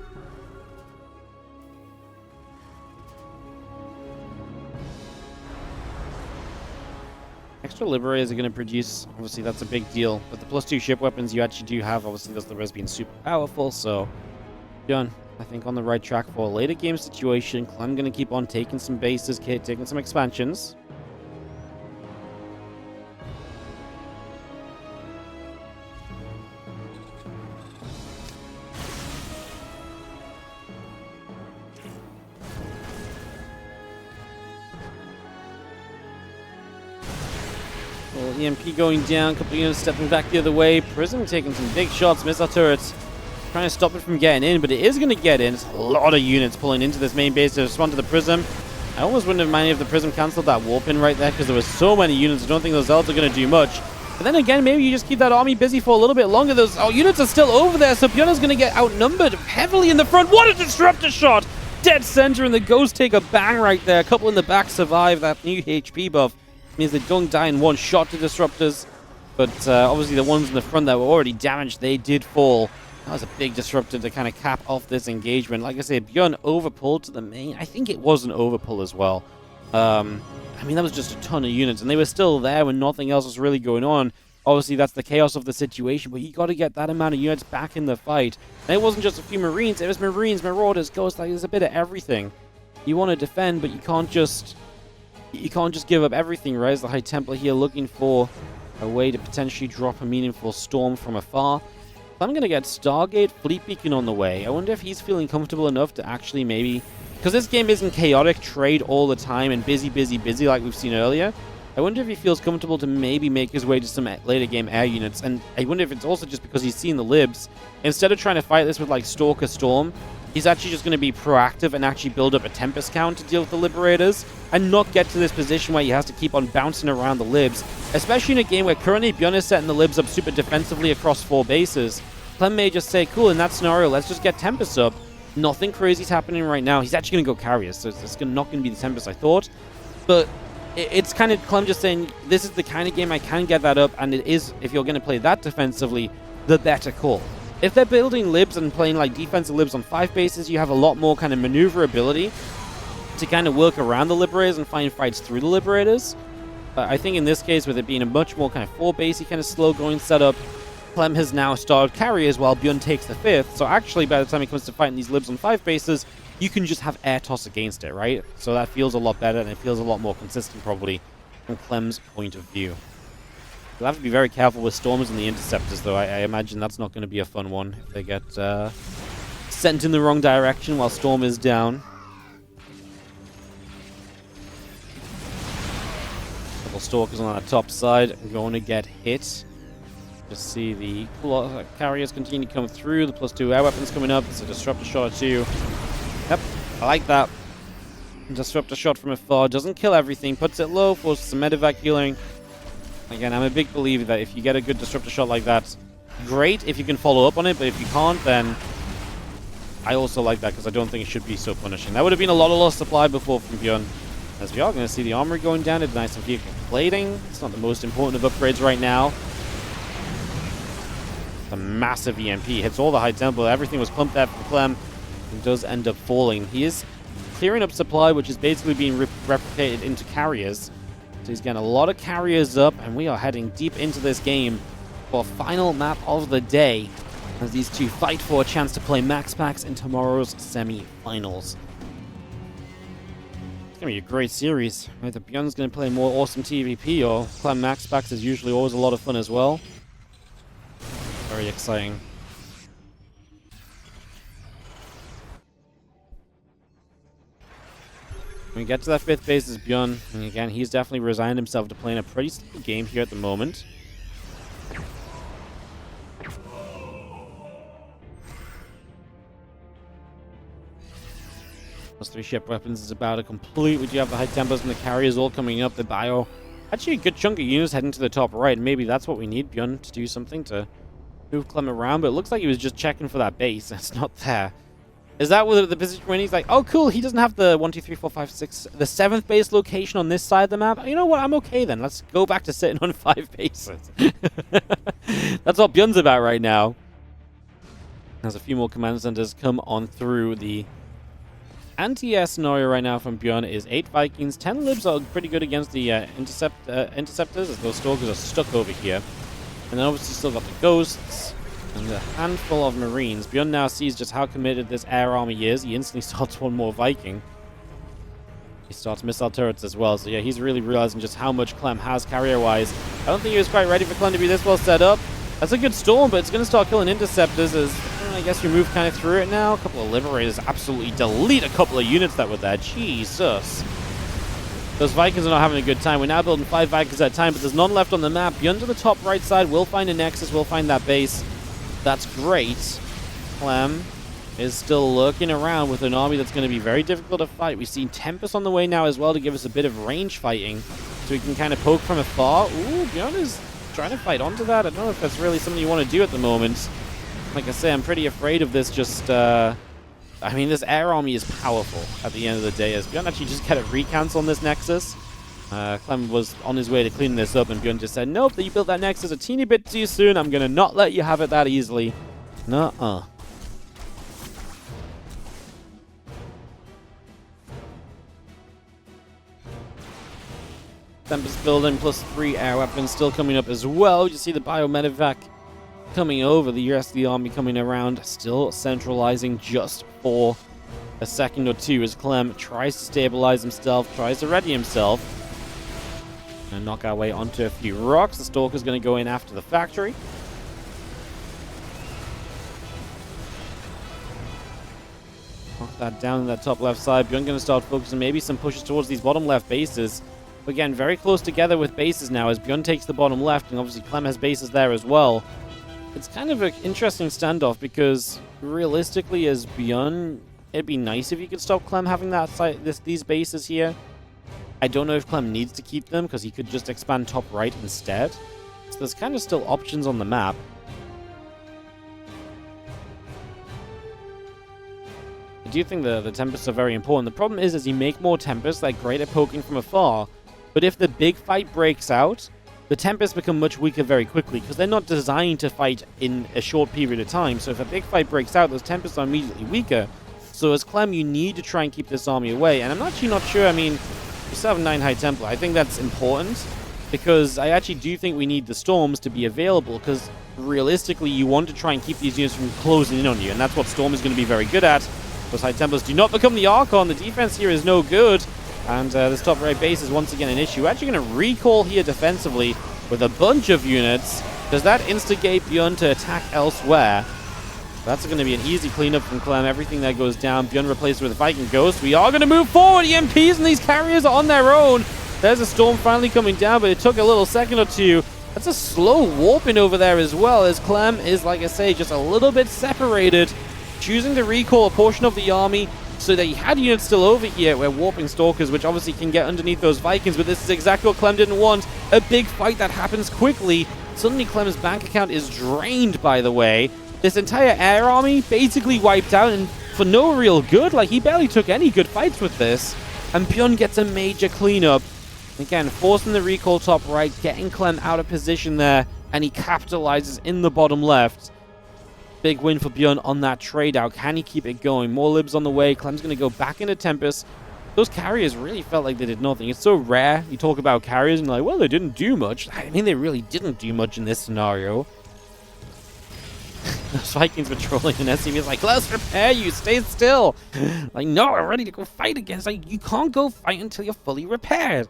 Extra liberators are going to produce, obviously that's a big deal. But the +2 ship weapons you actually do have, obviously those liberators being super powerful, so ByuN, I think on the right track for a later game situation. Clem going to keep on taking some bases, taking some expansions. EMP going down, couple of units stepping back the other way. Prism taking some big shots, missile turrets trying to stop it from getting in, but it is going to get in. It's a lot of units pulling into this main base to respond to the Prism. I almost wouldn't have minded if the Prism cancelled that warp in right there because there were so many units. I don't think those Zelds are going to do much. But then again, maybe you just keep that army busy for a little bit longer. Those units are still over there, so ByuN is going to get outnumbered heavily in the front. What a disruptor shot! Dead center, and the Ghost take a bang right there. A couple in the back survive that new HP buff. Means they don't die in one shot to disruptors, but obviously the ones in the front that were already damaged, they did fall. That was a big disruptor to kind of cap off this engagement. Like I said, ByuN overpulled to the main. I think it was an overpull as well. I mean, that was just a ton of units, and they were still there when nothing else was really going on. Obviously, that's the chaos of the situation, but you got to get that amount of units back in the fight. And it wasn't just a few Marines, it was Marines, Marauders, Ghosts, like there's a bit of everything. You want to defend, but you can't just give up everything, right? As the High Templar here looking for a way to potentially drop a meaningful storm from afar. I'm going to get Stargate Fleet Beacon on the way. I wonder if he's feeling comfortable enough to actually maybe... Because this game isn't chaotic trade all the time and busy like we've seen earlier. I wonder if he feels comfortable to maybe make his way to some later game air units. And I wonder if it's also just because he's seen the libs. Instead of trying to fight this with like Stalker Storm, he's actually just going to be proactive and actually build up a Tempest count to deal with the Liberators and not get to this position where he has to keep on bouncing around the libs, especially in a game where currently ByuN is setting the libs up super defensively across 4 bases. Clem may just say, cool, in that scenario, let's just get Tempest up. Nothing crazy's happening right now. He's actually going to go Carriers, so it's not going to be the Tempest I thought. But it's kind of Clem just saying, this is the kind of game I can get that up, and it is, if you're going to play that defensively, the better call. If they're building libs and playing like defensive libs on 5 bases, you have a lot more kind of maneuverability to kind of work around the Liberators and find fights through the Liberators. I think in this case, with it being a much more kind of 4-basey kind of slow-going setup, Clem has now started Carriers while ByuN takes the 5th. So actually, by the time it comes to fighting these libs on 5 bases, you can just have air toss against it, right? So that feels a lot better, and it feels a lot more consistent, probably, from Clem's point of view. You'll have to be very careful with Stormers and the Interceptors, though. I imagine that's not going to be a fun one if they get sent in the wrong direction while Storm is down. Couple Stalkers on that top side are going to get hit. Just see the Carriers continue to come through. The +2 air weapons coming up. It's a Disruptor shot or 2. Yep, I like that. Disruptor shot from afar. Doesn't kill everything. Puts it low. Forces some medevac healing. Again, I'm a big believer that if you get a good Disruptor shot like that, great if you can follow up on it. But if you can't, then I also like that because I don't think it should be so punishing. That would have been a lot of lost supply before from ByuN. As we are going to see the armory going down. It's nice and vehicle plating. It's not the most important of upgrades right now. A massive EMP hits all the High Templar. Everything was pumped out from Clem. He does end up falling. He is clearing up supply, which is basically being replicated into Carriers. So he's getting a lot of Carriers up, and we are heading deep into this game for final map of the day as these two fight for a chance to play Max Packs in tomorrow's semi-finals. It's going to be a great series. Either ByuN's going to play more awesome TVP, or Clem Max Packs is usually always a lot of fun as well. Very exciting. When we get to that 5th base is ByuN, and again, he's definitely resigned himself to playing a pretty stable game here at the moment. Those 3 ship weapons is about to complete. We do have the high tempos and the carriers all coming up. The bio. Actually, a good chunk of units heading to the top right. Maybe that's what we need, ByuN, to do something to move Clem around. But it looks like he was just checking for that base. It's not there. Is that where the position when he's like, oh, cool, he doesn't have the 1, 2, 3, 4, 5, 6, the 7th base location on this side of the map? You know what? I'm okay then. Let's go back to sitting on 5 bases. That's what ByuN's about right now. There's a few more command centers come on through. The anti-air scenario right now from ByuN is 8 Vikings. 10 libs are pretty good against the interceptors, as those stalkers are stuck over here. And then obviously still got the ghosts and a handful of marines. ByuN now sees just how committed this air army is. He instantly starts one more Viking. He starts missile turrets as well. So yeah, he's really realizing just how much Clem has carrier-wise. I don't think he was quite ready for Clem to be this well set up. That's a good storm, but it's going to start killing interceptors as I guess we move kind of through it now. A couple of liberators absolutely delete a couple of units that were there. Jesus. Those Vikings are not having a good time. We're now building 5 Vikings at a time, but there's none left on the map. ByuN to the top right side. We'll find a nexus. We'll find that base. That's great. Clem is still lurking around with an army that's going to be very difficult to fight. We've seen Tempest on the way now as well to give us a bit of range fighting, so we can kind of poke from afar. Ooh, ByuN is trying to fight onto that. I don't know if that's really something you want to do at the moment. Like I say, I'm pretty afraid of this just... I mean, this air army is powerful at the end of the day, as ByuN actually just get a recount on this Nexus. Clem was on his way to clean this up, and ByuN just said, nope, you built that Nexus a teeny bit too soon. I'm going to not let you have it that easily. Nuh-uh. Tempest building plus 3 air weapons still coming up as well. You see the Biomedivac coming over, the rest of the army coming around, still centralizing just for a second or two as Clem tries to stabilize himself, tries to ready himself, and knock our way onto a few rocks. The Stalker's going to go in after the factory. Knock that down in that top left side. ByuN going to start focusing maybe some pushes towards these bottom left bases. Again, very close together with bases now as ByuN takes the bottom left, and obviously Clem has bases there as well. It's kind of an interesting standoff because realistically as ByuN, it'd be nice if you could stop Clem having that these bases here. I don't know if Clem needs to keep them because he could just expand top right instead. So there's kind of still options on the map. I do think the Tempests are very important. The problem is as you make more Tempests, they're great at poking from afar. But if the big fight breaks out, the Tempests become much weaker very quickly because they're not designed to fight in a short period of time. So if a big fight breaks out, those Tempests are immediately weaker. So as Clem, you need to try and keep this army away. And I'm actually not sure, I mean, you still have 9 High Templar. I think that's important because I actually do think we need the Storms to be available because realistically you want to try and keep these units from closing in on you. And that's what Storm is going to be very good at. Those High Templars do not become the Archon. The defense here is no good. And this top right base is once again an issue. We're actually going to recall here defensively with a bunch of units. Does that instigate ByuN to attack elsewhere? That's going to be an easy cleanup from Clem. Everything that goes down, ByuN replaced with a Viking Ghost. We are going to move forward. EMPs and these carriers are on their own. There's a storm finally coming down, but it took a little second or two. That's a slow warping over there as well, as Clem is, like I say, just a little bit separated, choosing to recall a portion of the army so that he had units still over here. We're warping Stalkers, which obviously can get underneath those Vikings, but this is exactly what Clem didn't want. A big fight that happens quickly. Suddenly Clem's bank account is drained, by the way. This entire air army basically wiped out and for no real good. Like, he barely took any good fights with this. And ByuN gets a major cleanup. Again, forcing the recall top right, getting Clem out of position there, and he capitalizes in the bottom left. Big win for ByuN on that trade out. Can he keep it going? More libs on the way. Clem's going to go back into Tempest. Those carriers really felt like they did nothing. It's so rare. You talk about carriers and you're like, well, they didn't do much. I mean, they really didn't do much in this scenario. Those Vikings patrolling and SCV is like, let's repair you. Stay still. Like, no, we're ready to go fight again. It's like, you can't go fight until you're fully repaired.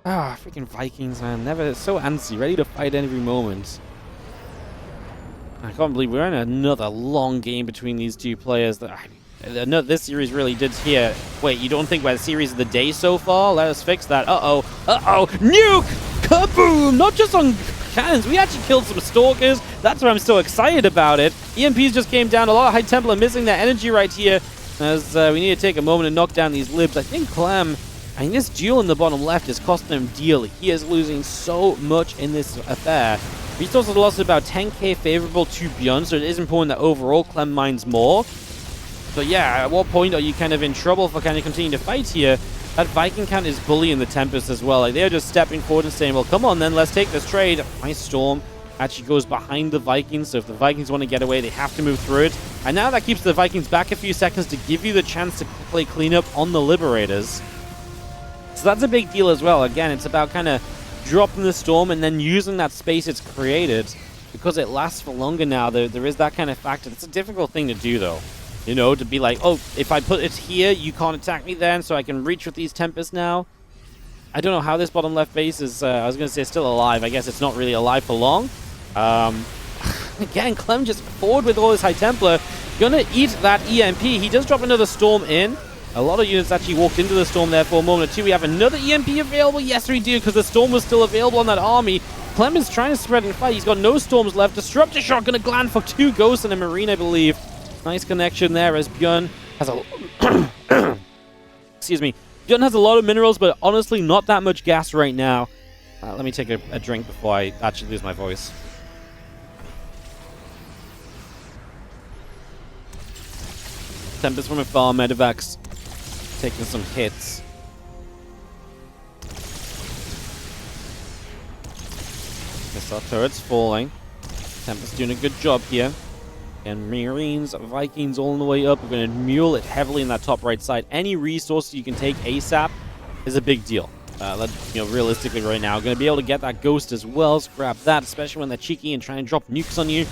Ah, freaking Vikings, man. Never so antsy. Ready to fight every moment. I can't believe we're in another long game between these two players. This series really did here. Wait, you don't think we're the series of the day so far? Let us fix that. Uh-oh. Uh-oh. Nuke! Kaboom! Not just on cannons. We actually killed some Stalkers. That's why I'm so excited about it. EMPs just came down. A lot of High Templar missing their energy right here. as we need to take a moment to knock down these libs. I think Clem, this duel in the bottom left is costing him dearly. He is losing so much in this affair. Resources lost about 10k favorable to ByuN, so it is important that overall Clem mines more. But yeah, at what point are you kind of in trouble for kind of continuing to fight here? That Viking count is bullying the Tempest as well. Like, they're just stepping forward and saying, well, come on then, let's take this trade. Nice Storm actually goes behind the Vikings, so if the Vikings want to get away, they have to move through it. And now that keeps the Vikings back a few seconds to give you the chance to play cleanup on the Liberators. So that's a big deal as well. Again, it's about kind of dropping the Storm and then using that space it's created. Because it lasts for longer now, there is that kind of factor. It's a difficult thing to do, though. You know, to be like, oh, if I put it here, you can't attack me then, so I can reach with these Tempests now. I don't know how this bottom left base is, I was going to say still alive. I guess it's not really alive for long. Again, Clem just forward with all his High Templar. Gonna eat that EMP. He does drop another Storm in. A lot of units actually walked into the Storm there for a moment or two. We have another EMP available. Yes, we do, because the Storm was still available on that army. Clem is trying to spread and fight. He's got no Storms left. Disruptor Shot gonna land for 2 Ghosts and a Marine, I believe. Nice connection there as ByuN has a... Excuse me. ByuN has a lot of minerals, but honestly not that much gas right now. Let me take a drink before I actually lose my voice. Tempest from afar, Medivacs taking some hits. Missile turrets falling. Tempest doing a good job here. And Marines, Vikings all the way up. We're going to mule it heavily in that top right side. Any resources you can take ASAP is a big deal. Realistically right now, going to be able to get that Ghost as well. So grab that, especially when they're cheeky and trying to drop nukes on you.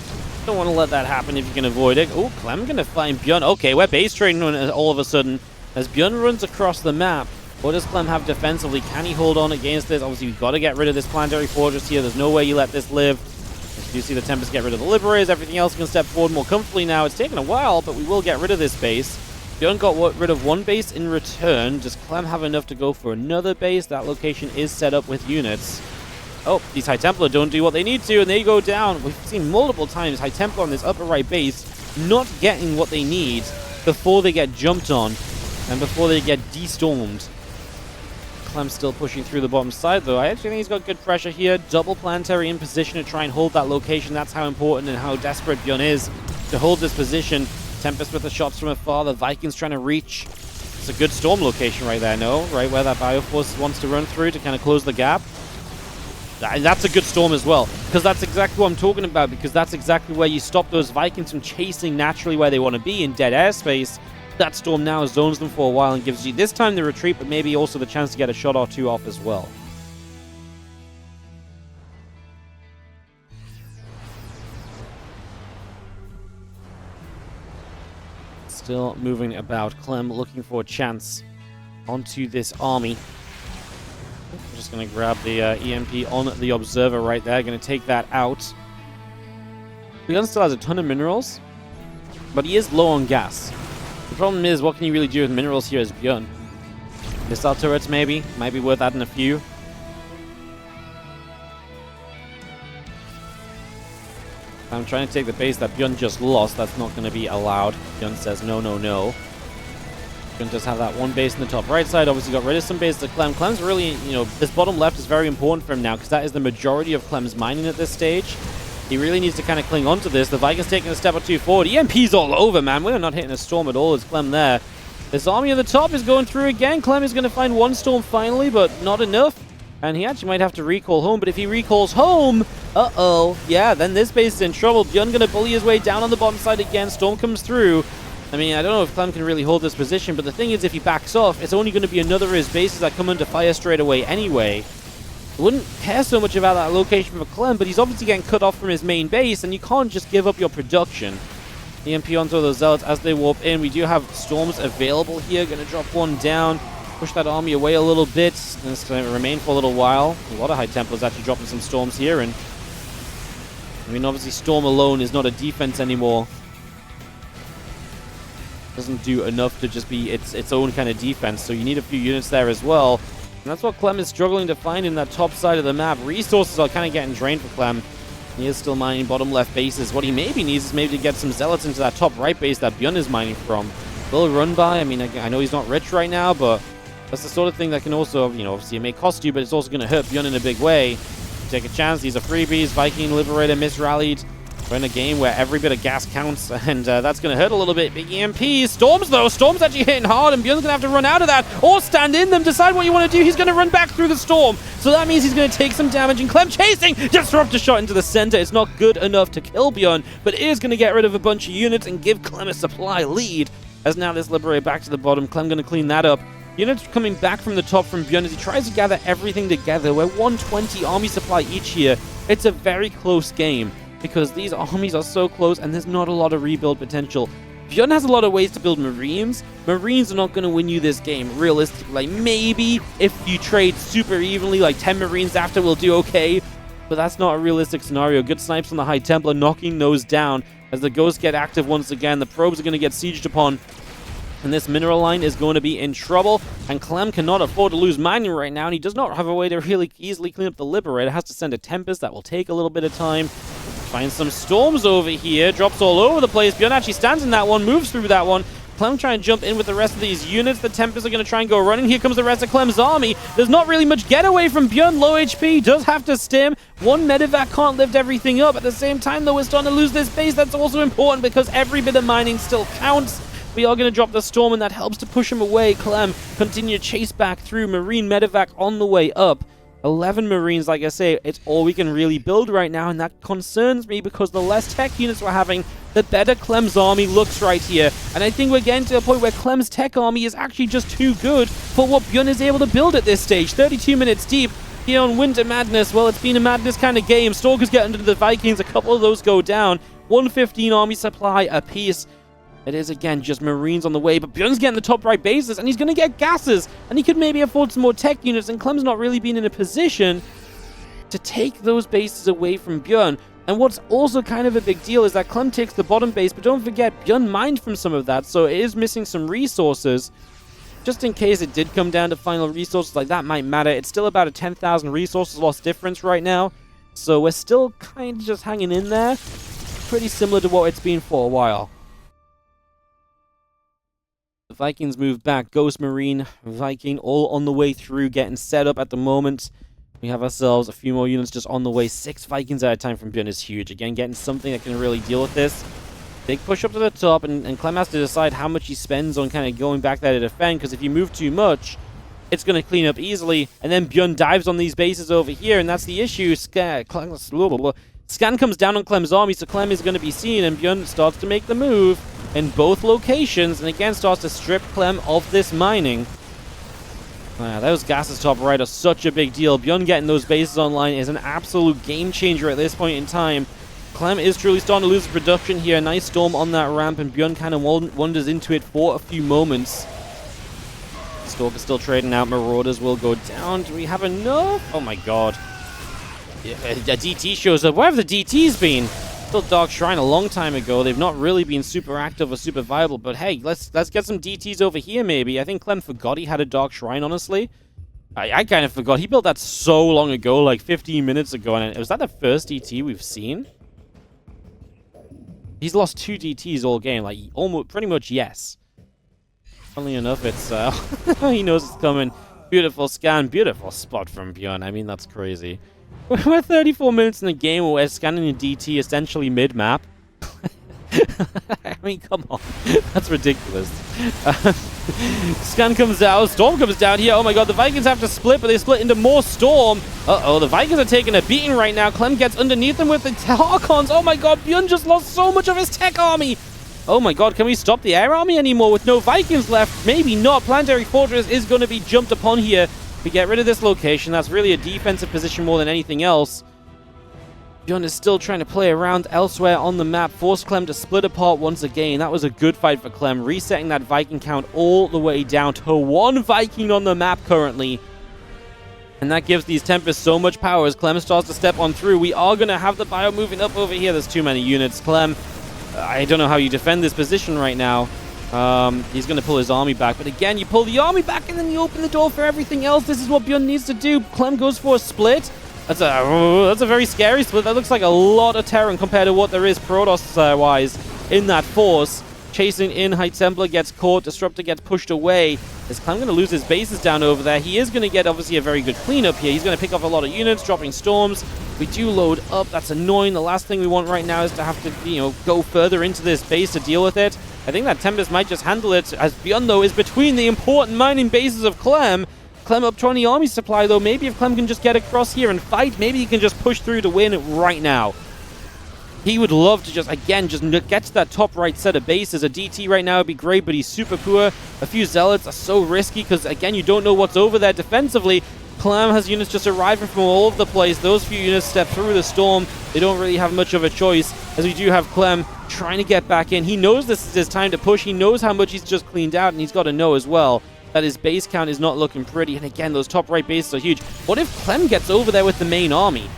Don't want to let that happen if you can avoid it. Oh, Clem going to find ByuN. Okay, we're base trading all of a sudden. As ByuN runs across the map, what does Clem have defensively? Can he hold on against this? Obviously, you've got to get rid of this planetary fortress here. There's no way you let this live. As you see the Tempest get rid of the Liberators, everything else can step forward more comfortably now. It's taken a while, but we will get rid of this base. ByuN got rid of one base in return. Does Clem have enough to go for another base? That location is set up with units. Oh, these High Templar don't do what they need to, and they go down. We've seen multiple times High Templar on this upper right base not getting what they need before they get jumped on and before they get destormed. Clem's still pushing through the bottom side, though. I actually think he's got good pressure here. Double planetary in position to try and hold that location. That's how important and how desperate ByuN is to hold this position. Tempest with the shots from afar. The Vikings trying to reach. It's a good Storm location right there, no? Right where that Bioforce wants to run through to kind of close the gap. That's a good Storm as well, because that's exactly what I'm talking about, because that's exactly where you stop those Vikings from chasing naturally where they want to be in dead airspace. That Storm now zones them for a while and gives you this time the retreat, but maybe also the chance to get a shot or two off as well. Still moving about. Clem looking for a chance onto this army. I'm just going to grab the EMP on the Observer right there. Going to take that out. ByuN still has a ton of minerals, but he is low on gas. The problem is, what can you really do with minerals here as ByuN? Missile turrets, maybe? Might be worth adding a few. I'm trying to take the base that ByuN just lost. That's not going to be allowed. ByuN says no, no, no. ByuN just have that one base in the top right side. Obviously got rid of some bases to Clem. Clem's really, this bottom left is very important for him now, because that is the majority of Clem's mining at this stage. He really needs to kind of cling on to this. The Vikings taking a step or two forward. EMP's all over, man. We're not hitting a Storm at all. It's Clem there. This army at the top is going through again. Clem is going to find one Storm finally, but not enough. And he actually might have to recall home. But if he recalls home, yeah, then this base is in trouble. ByuN going to bully his way down on the bottom side again. Storm comes through. I mean, I don't know if Clem can really hold this position, but the thing is, if he backs off, it's only going to be another of his bases that come under fire straight away anyway. I wouldn't care so much about that location for Clem, but he's obviously getting cut off from his main base, and you can't just give up your production. EMP onto those Zealots as they warp in. We do have Storms available here. Going to drop one down, push that army away a little bit, and it's going to remain for a little while. A lot of High Templars actually dropping some Storms here, and I mean, obviously Storm alone is not a defense anymore. Doesn't do enough to just be its own kind of defense, so you need a few units there as well. And that's what Clem is struggling to find in that top side of the map. Resources are kind of getting drained for Clem. He is still mining bottom left bases. What he maybe needs is maybe to get some Zealots into that top right base that ByuN is mining from. will run by. I mean, I know he's not rich right now, but that's the sort of thing that can also, you know, obviously it may cost you, but it's also going to hurt ByuN in a big way. Take a chance. These are freebies. Viking Liberator misrallied. We're in a game where every bit of gas counts, and that's going to hurt a little bit. Big EMP. Storms, though. Storm's actually hitting hard, and ByuN's going to have to run out of that, or stand in them. Decide what you want to do. He's going to run back through the storm, so that means he's going to take some damage, and Clem chasing. Disruptor shot into the center. It's not good enough to kill ByuN, but it is going to get rid of a bunch of units and give Clem a supply lead, as now this Liberator back to the bottom. Clem going to clean that up. Units coming back from the top from ByuN as he tries to gather everything together. We're 120 army supply each here. It's a very close game because these armies are so close and there's not a lot of rebuild potential. ByuN has a lot of ways to build Marines. Marines are not going to win you this game, realistically. Like, maybe if you trade super evenly, like 10 Marines after will do okay, but that's not a realistic scenario. Good snipes on the High Templar, knocking those down as the Ghosts get active once again. The probes are going to get sieged upon. And this mineral line is going to be in trouble, and Clem cannot afford to lose mining right now, and he does not have a way to really easily clean up the Liberator. Has to send a Tempest. That will take a little bit of time. Find some Storms over here. Drops all over the place. ByuN actually stands in that one, moves through that one. Clem trying to jump in with the rest of these units. The Tempests are going to try and go running. Here comes the rest of Clem's army. There's not really much getaway from ByuN. Low HP, does have to stim. One medevac can't lift everything up. At the same time, though, we're starting to lose this base. That's also important because every bit of mining still counts. We are going to drop the Storm, and that helps to push him away. Clem continue to chase back through. Marine medevac on the way up. 11 Marines, like I say, it's all we can really build right now, and that concerns me because the less tech units we're having, the better Clem's army looks right here. And I think we're getting to a point where Clem's tech army is actually just too good for what ByuN is able to build at this stage. 32 minutes deep here on Winter Madness. Well, it's been a madness kind of game. Stalkers get under the Vikings. A couple of those go down. 115 army supply apiece. It is, again, just Marines on the way, but ByuN's getting the top right bases, and he's going to get gases, and he could maybe afford some more tech units, and Clem's not really been in a position to take those bases away from ByuN. And what's also kind of a big deal is that Clem takes the bottom base, but don't forget, ByuN mined from some of that, so it is missing some resources. Just in case it did come down to final resources, like that might matter. It's still about a 10,000 resources loss difference right now, so we're still kind of just hanging in there. Pretty similar to what it's been for a while. The Vikings move back. Ghost Marine, Viking, all on the way through, getting set up at the moment. We have ourselves a few more units just on the way. 6 Vikings at a time from ByuN is huge. Again, getting something that can really deal with this. Big push up to the top, and Clem has to decide how much he spends on kind of going back there to defend, because if you move too much, it's going to clean up easily, and then ByuN dives on these bases over here, and that's the issue. Scan comes down on Clem's army, so Clem is going to be seen, and ByuN starts to make the move in both locations, and again starts to strip Clem of this mining. Those gases top right are such a big deal. ByuN getting those bases online is an absolute game changer at this point in time. Clem is truly starting to lose production here. Nice Storm on that ramp, and ByuN kind of wanders into it for a few moments. Stalker still trading out. Marauders will go down. Do we have enough? Oh my god. A DT shows up. Where have the DTs been? Still Dark Shrine a long time ago. They've not really been super active or super viable, but hey, let's get some DTs over here maybe. I think Clem forgot he had a Dark Shrine, honestly. I kind of forgot. He built that so long ago, like 15 minutes ago, and was that the first DT we've seen? He's lost 2 DTs all game, like almost pretty much yes. Funnily enough, it's he knows it's coming. Beautiful scan, beautiful spot from ByuN. I mean, that's crazy. We're 34 minutes in the game where we're scanning a DT essentially mid-map. I mean, come on. That's ridiculous. Scan comes out. Storm comes down here. Oh my god, the Vikings have to split, but they split into more Storm. Uh-oh, the Vikings are taking a beating right now. Clem gets underneath them with the Harkons. Oh my god, ByuN just lost so much of his tech army. Oh my god, can we stop the air army anymore with no Vikings left? Maybe not. Planetary Fortress is going to be jumped upon here. We get rid of this location. That's really a defensive position more than anything else. ByuN is still trying to play around elsewhere on the map. Force Clem to split apart once again. That was a good fight for Clem, resetting that Viking count all the way down to 1 Viking on the map currently. And that gives these Tempests so much power as Clem starts to step on through. We are going to have the bio moving up over here. There's too many units. Clem, I don't know how you defend this position right now. He's going to pull his army back. But again, you pull the army back and then you open the door for everything else. This is what ByuN needs to do. Clem goes for a split. That's a very scary split. That looks like a lot of Terran compared to what there is Protoss-wise in that force. chasing in. High Templar gets caught. Disruptor gets pushed away. Is Clem going to lose his bases down over there? He is going to get, obviously, a very good cleanup here. He's going to pick off a lot of units, dropping storms. We do load up. That's annoying. The last thing we want right now is to have to, you know, go further into this base to deal with it. I think that Tempest might just handle it, as ByuN, though, is between the important mining bases of Clem. Clem up 20 army supply, though. Maybe if Clem can just get across here and fight, maybe he can just push through to win right now. He would love to just, again, just get to that top right set of bases. A DT right now would be great, but he's super poor. A few Zealots are so risky because, again, you don't know what's over there defensively. Clem has units just arriving from all over the place. Those few units step through the storm. They don't really have much of a choice, as we do have Clem trying to get back in. He knows this is his time to push. He knows how much he's just cleaned out, and he's got to know as well that his base count is not looking pretty. And again, those top right bases are huge. What if Clem gets over there with the main army?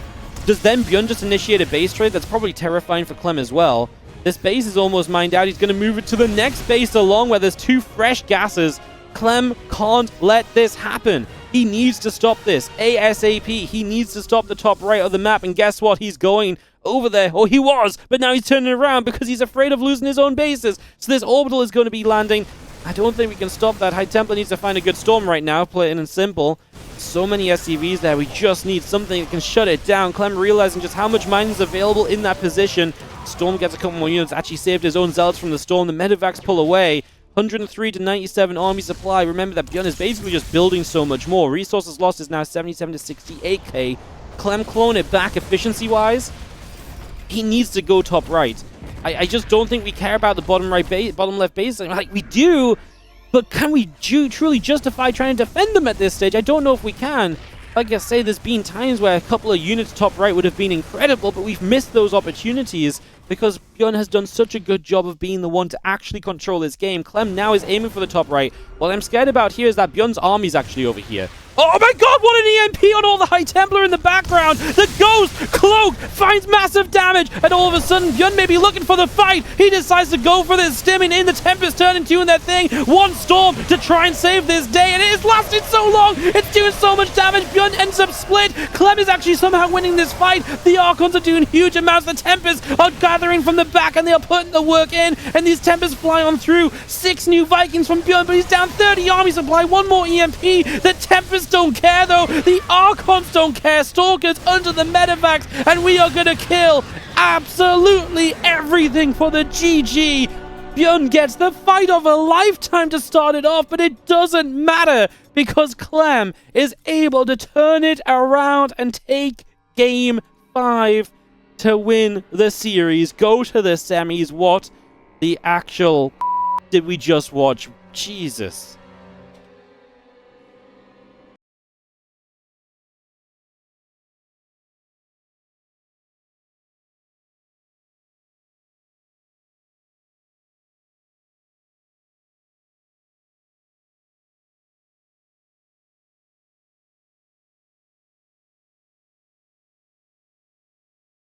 Does then ByuN just initiate a base trade? That's probably terrifying for Clem as well. This base is almost mined out. He's going to move it to the next base along where there's 2 fresh gases. Clem can't let this happen. He needs to stop this ASAP. He needs to stop the top right of the map. And guess what? He's going over there. Or he was, but now he's turning around because he's afraid of losing his own bases. So this orbital is going to be landing. I don't think we can stop that. High Templar needs to find a good storm right now, plain and simple. So many SCVs there. We just need something that can shut it down. Clem realizing just how much mining is available in that position. Storm gets a couple more units. Actually saved his own Zealots from the storm. The Medivacs pull away. 103 to 97 army supply. Remember that ByuN is basically just building so much more. Resources lost is now 77 to 68k. Clem clone it back efficiency-wise. He needs to go top right. I just don't think we care about the bottom right base, bottom left base. Like, we do, but can we truly justify trying to defend them at this stage? I don't know if we can. Like I say, there's been times where a couple of units top right would have been incredible, but we've missed those opportunities because ByuN has done such a good job of being the one to actually control this game. Clem now is aiming for the top right. What I'm scared about here is that ByuN's army's actually over here. Oh my god, what an EMP on all the High Templar in the background! The Ghost Cloak finds massive damage, and all of a sudden, ByuN may be looking for the fight. He decides to go for this stimming in. The Tempest turning two in that thing. One storm to try and save this day, and it has lasted so long. It's doing so much damage. ByuN ends up split. Clem is actually somehow winning this fight. The Archons are doing huge amounts. The Tempests are gathering from the back, and they are putting the work in, and these Tempests fly on through. 6 new Vikings from ByuN, but he's down 30 army supply. One more EMP. The Tempests don't care though. The Archons don't care. Stalkers under the Medivacs, and we are gonna kill absolutely everything for the GG. ByuN gets the fight of a lifetime to start it off, but it doesn't matter because Clem is able to turn it around and take game 5 to win the series, go to the semis. What the actual did we just watch? Jesus.